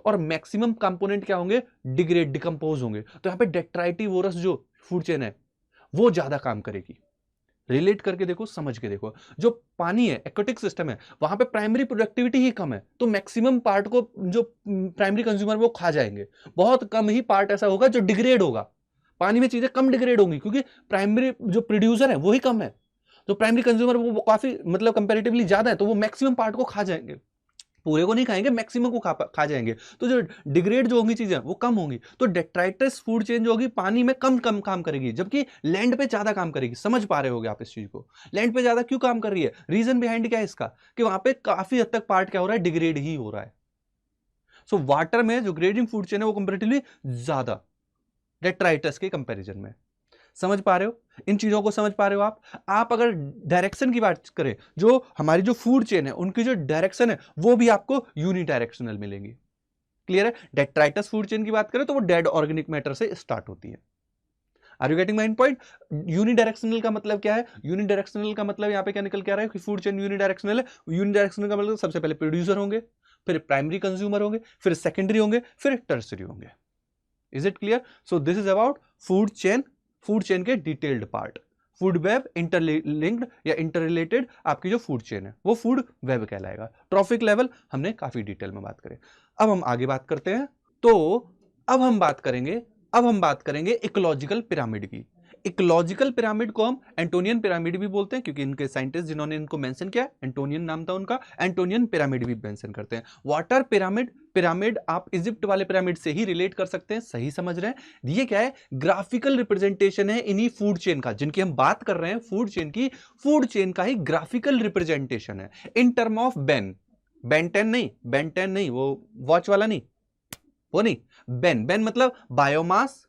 [SPEAKER 1] और मैक्सिमम कंपोनेंट क्या होंगे, डिकम्पोज होंगे। तो यहां पे डेट्राइटिवोरस जो फूड चेन है वो ज्यादा काम करेगी। रिलेट करके देखो, समझ के देखो, जो पानी है, एक्वेटिक सिस्टम है, वहां पे प्राइमरी प्रोडक्टिविटी ही कम है, तो मैक्सिमम पार्ट को जो प्राइमरी कंज्यूमर वो खा जाएंगे। बहुत कम ही पार्ट ऐसा होगा जो डिग्रेड होगा। पानी में चीजें कम डिग्रेड होंगी क्योंकि प्राइमरी जो प्रोड्यूसर है वो ही कम है, जो प्राइमरी कंज्यूमर वो काफी मतलब कंपैरेटिवली ज्यादा है, तो वो मैक्सिमम पार्ट को खा जाएंगे। पूरे को नहीं खाएंगे, मैक्सिमम को खा जाएंगे। तो जो डिग्रेड जो होंगी चीजें वो कम होंगी। तो डेट्राइटस फूड चेन जो होगी पानी में कम कम काम करेगी, जबकि लैंड पे ज्यादा काम करेगी। समझ पा रहे होगे आप इस चीज को, लैंड पे ज्यादा क्यों काम कर रही है, रीजन बिहाइंड क्या है इसका, कि वहां पे काफी हद तक पार्ट क्या हो रहा है, डिग्रेड ही हो रहा है। सो वाटर में जो ग्रेडिंग फूड चेन है वो कंपेरेटिवली ज्यादा डेट्राइटस के कंपैरिजन में। समझ पा रहे हो, इन चीजों को समझ पा रहे हो आप अगर डायरेक्शन की बात करें, जो हमारी जो फूड चेन है उनकी जो डायरेक्शन है वो भी आपको यूनिडायरेक्शनल मिलेंगी। क्लियर है, डेट्राइटस फूड चेन की बात करें तो वो डेड ऑर्गेनिक मैटर से स्टार्ट होती है। Are you getting my point? Unidirectional का मतलब क्या है, यूनिडायरेक्शनल का मतलब यहां पे क्या निकल के आ रहा है कि फूड चेन यूनिडायरेक्शनल है। यूनिडायरेक्शनल का मतलब सबसे पहले प्रोड्यूसर होंगे, फिर प्राइमरी कंज्यूमर होंगे, फिर सेकेंडरी होंगे, फिर टर्सरी होंगे। Is it clear? So this is about food chain के detailed part. Food web interlinked या इंटररिलेटेड आपकी जो फूड चेन है वो फूड वेब कहलाएगा। ट्रॉफिक लेवल हमने काफी डिटेल में बात करें। अब हम आगे बात करते हैं। तो अब हम बात करेंगे इकोलॉजिकल पिरामिड की। इकोलॉजिकल पिरामिड को हम एंटोनियन पिरामिड भी बोलते हैं, क्योंकि इनके साइंटिस्ट जिन्होंने इनको मेंशन किया, एंटोनियन नाम था उनका, एंटोनियन पिरामिड भी मेंशन करते हैं। वाटर पिरामिड आप इजिप्ट वाले पिरामिड से ही रिलेट कर सकते हैं, सही समझ रहे हैं। ये क्या है, ग्राफिकल रिप्रेजेंटेशन है इन्हीं फूड चेन का, जिनकी हम बात कर रहे हैं फूड चेन का ही ग्राफिकल रिप्रेजेंटेशन है इन टर्म ऑफ बेन 10 नहीं, वो वॉच वाला नहीं, वो नहीं, बेन मतलब बायोमास,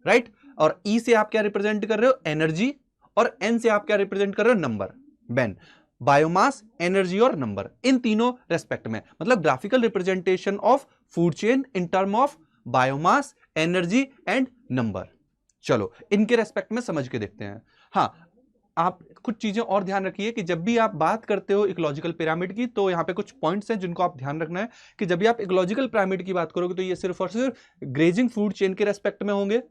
[SPEAKER 1] राइट, और ई से आप क्या रिप्रेजेंट कर रहे हो, एनर्जी, और एन से आप क्या रिप्रेजेंट कर रहे हो, नंबर। बेन बायोमास, एनर्जी और नंबर, इन तीनों रेस्पेक्ट में, मतलब graphical representation of food chain in term of biomass, energy and number. चलो इनके रेस्पेक्ट में समझ के देखते हैं। हाँ, आप कुछ चीजें और ध्यान रखिए कि जब भी आप बात करते हो इकोलॉजिकल पिरामिड की, तो यहां पे कुछ पॉइंट्स हैं जिनको आप ध्यान रखना है कि जब भी आप इकोलॉजिकल पिरामिड की बात करोगे तो ये सिर्फ और सिर्फ ग्रेजिंग फूड चेन के रेस्पेक्ट में होंगे,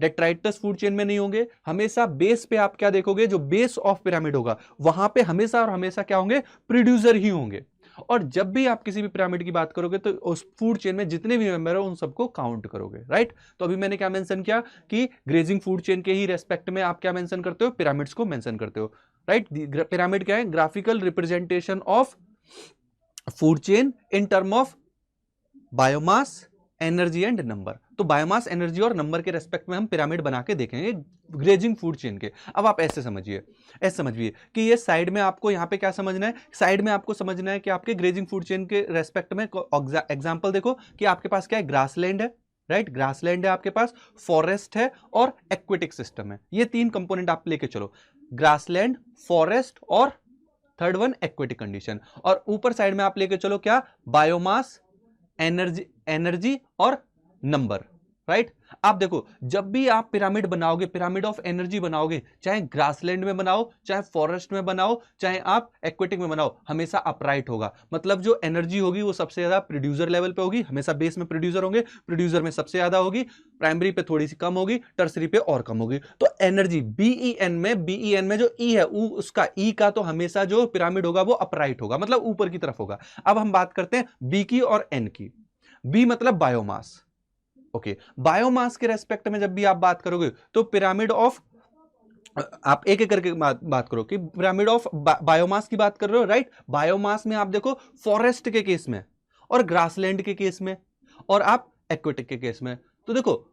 [SPEAKER 1] डेट्राइटस फूड चेन में नहीं होंगे। हमेशा बेस पे आप क्या देखोगे, जो बेस ऑफ पिरामिड होगा वहां पे हमेशा और हमेशा क्या होंगे, प्रोड्यूसर ही होंगे। और जब भी आप किसी भी पिरामिड की बात करोगे तो उस फूड चेन में जितने भी मेंबर हो उन सबको काउंट करोगे, राइट। तो अभी मैंने क्या मेंशन किया कि ग्रेजिंग फूड चेन के ही रेस्पेक्ट में आप क्या मेंशन करते हो, पिरामिड्स को मेंशन करते हो, राइट। पिरामिड क्या है, graphical representation of food chain in term of biomass, energy and number. तो बायोमास, एनर्जी और नंबर के रेस्पेक्ट में हम पिरामिड बना के देखेंगे ग्रेजिंग फूड चेन के। अब आप ऐसे समझिए कि ये साइड में आपको यहाँ पे क्या समझना है, साइड में आपको समझना है कि आपके ग्रेजिंग फूड चेन के रेस्पेक्ट में एग्जांपल देखो कि आपके पास क्या है, ग्रासलैंड है, राइट, ग्रासलैंड है आपके पास, फॉरेस्ट है और एक्वेटिक सिस्टम है। ये तीन कंपोनेंट आप लेके चलो, ग्रासलैंड, फॉरेस्ट और थर्ड वन एक्वेटिक कंडीशन। और ऊपर साइड में आप लेके चलो क्या, बायोमास, एनर्जी और नंबर, राइट आप देखो, जब भी आप पिरामिड बनाओगे, पिरामिड ऑफ एनर्जी बनाओगे, चाहे ग्रासलैंड में बनाओ, चाहे फॉरेस्ट में बनाओ, चाहे आप एक्वेटिक में बनाओ, हमेशा अपराइट होगा। मतलब जो एनर्जी होगी वो सबसे ज्यादा प्रोड्यूसर लेवल पे होगी, हमेशा बेस में प्रोड्यूसर होंगे, प्रोड्यूसर में सबसे ज्यादा होगी, प्राइमरी पे थोड़ी सी कम होगी, टर्सरी पे और कम होगी। तो एनर्जी बीईएन में जो ई है उसका ई का तो हमेशा जो पिरामिड होगा वो अपराइट होगा, मतलब ऊपर की तरफ होगा। अब हम बात करते हैं बी की और एन की। बी मतलब बायोमास। ओके, बायोमास के रेस्पेक्ट में जब भी आप बात करोगे तो पिरामिड ऑफ, आप एक एक करके बात करो कि पिरामिड ऑफ बायोमास की बात कर रहे हो, राइट। बायोमास में आप देखो फॉरेस्ट के केस में और ग्रासलैंड के केस में और आप एक्वेटिक के केस में, तो देखो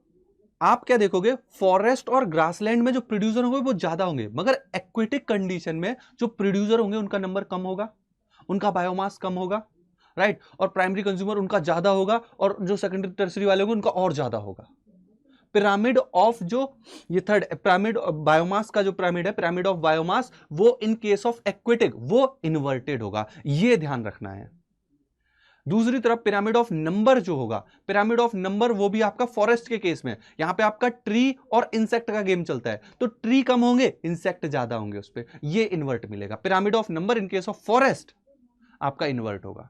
[SPEAKER 1] आप क्या देखोगे, फॉरेस्ट और ग्रासलैंड में जो प्रोड्यूसर होंगे वो ज्यादा होंगे, मगर एक्वेटिक कंडीशन में जो प्रोड्यूसर होंगे उनका नंबर कम होगा, उनका बायोमास कम होगा, राइट। और प्राइमरी कंज्यूमर उनका ज्यादा होगा और जो सेकेंडरी टर्सरी वाले होंगे उनका और ज्यादा होगा। पिरामिड ऑफ जो ये थर्ड पिरामिड बायोमास का जो पिरामिड है, पिरामिड ऑफ बायोमास, वो इन केस ऑफ एक्वेटिक वो इन्वर्टेड होगा, ये ध्यान रखना है। दूसरी तरफ पिरामिड ऑफ नंबर जो होगा, पिरामिड ऑफ नंबर वो भी आपका फॉरेस्ट के केस में, यहां पे आपका ट्री और इंसेक्ट का गेम चलता है, तो ट्री कम होंगे, इंसेक्ट ज्यादा होंगे उस पर, ये इन्वर्ट मिलेगा। Pyramid of number in case of forest आपका इन्वर्ट होगा,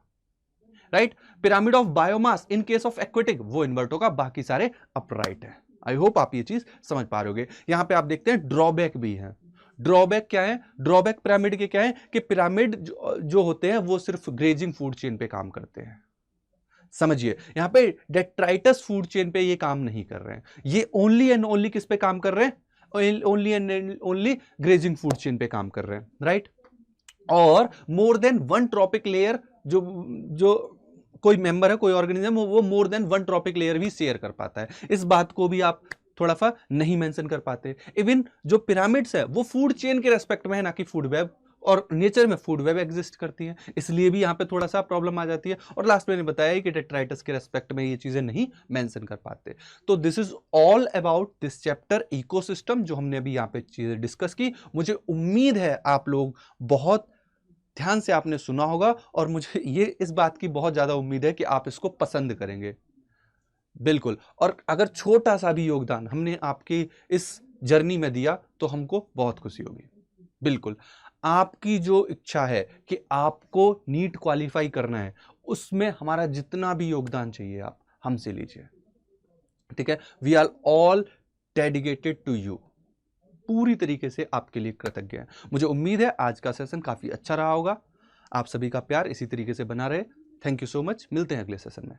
[SPEAKER 1] right. Pyramid of biomass in case of aquatic वो इन्वर्ट होगा, बाकी सारे अपराइट है। आई होप आप ये चीज समझ पा रहे होगे। यहां पे आप देखते हैं ड्रॉबैक भी है। ड्रॉबैक क्या है, ड्रॉबैक पिरामिड के क्या है कि पिरामिड जो होते हैं वो सिर्फ ग्रेजिंग फूड चेन पे काम करते हैं, समझिए। यहां पे डेट्राइटस फूड चेन पे ये काम नहीं कर रहे हैं, ये ओनली एंड ओनली किस पे काम कर रहे हैं, only and only grazing food chain पे काम कर रहे हैं, राइट। और more than one tropic layer, जो जो कोई मेंबर है, कोई ऑर्गेनिज्म, वो more than one tropic layer भी शेयर कर पाता है। इस बात को भी आप थोड़ा सा नहीं मेंशन कर पाते। इवन जो पिरामिड्स है वो फूड चेन के रेस्पेक्ट में है, ना कि फूड वेब, और नेचर में फूड वेब एग्जिस्ट करती है, इसलिए भी यहां पे थोड़ा सा प्रॉब्लम आ जाती है। और लास्ट में मैंने बताया कि डेट्राइटस के रेस्पेक्ट में ये चीजें नहीं मेंशन कर पाते। तो this is all about this chapter ecosystem, जो हमने अभी यहाँ पे चीजें डिस्कस की। मुझे उम्मीद है आप लोग बहुत ध्यान से आपने सुना होगा, और मुझे ये इस बात की बहुत ज्यादा उम्मीद है कि आप इसको पसंद करेंगे, बिल्कुल। और अगर छोटा सा भी योगदान हमने आपकी इस जर्नी में दिया तो हमको बहुत खुशी होगी, बिल्कुल। आपकी जो इच्छा है कि आपको नीट क्वालिफाई करना है, उसमें हमारा जितना भी योगदान चाहिए आप हमसे लीजिए, ठीक है। We are all dedicated to you, पूरी तरीके से आपके लिए कृतज्ञ हैं। मुझे उम्मीद है आज का सेशन काफी अच्छा रहा होगा। आप सभी का प्यार इसी तरीके से बना रहे। थैंक यू सो मच, मिलते हैं अगले सेशन में।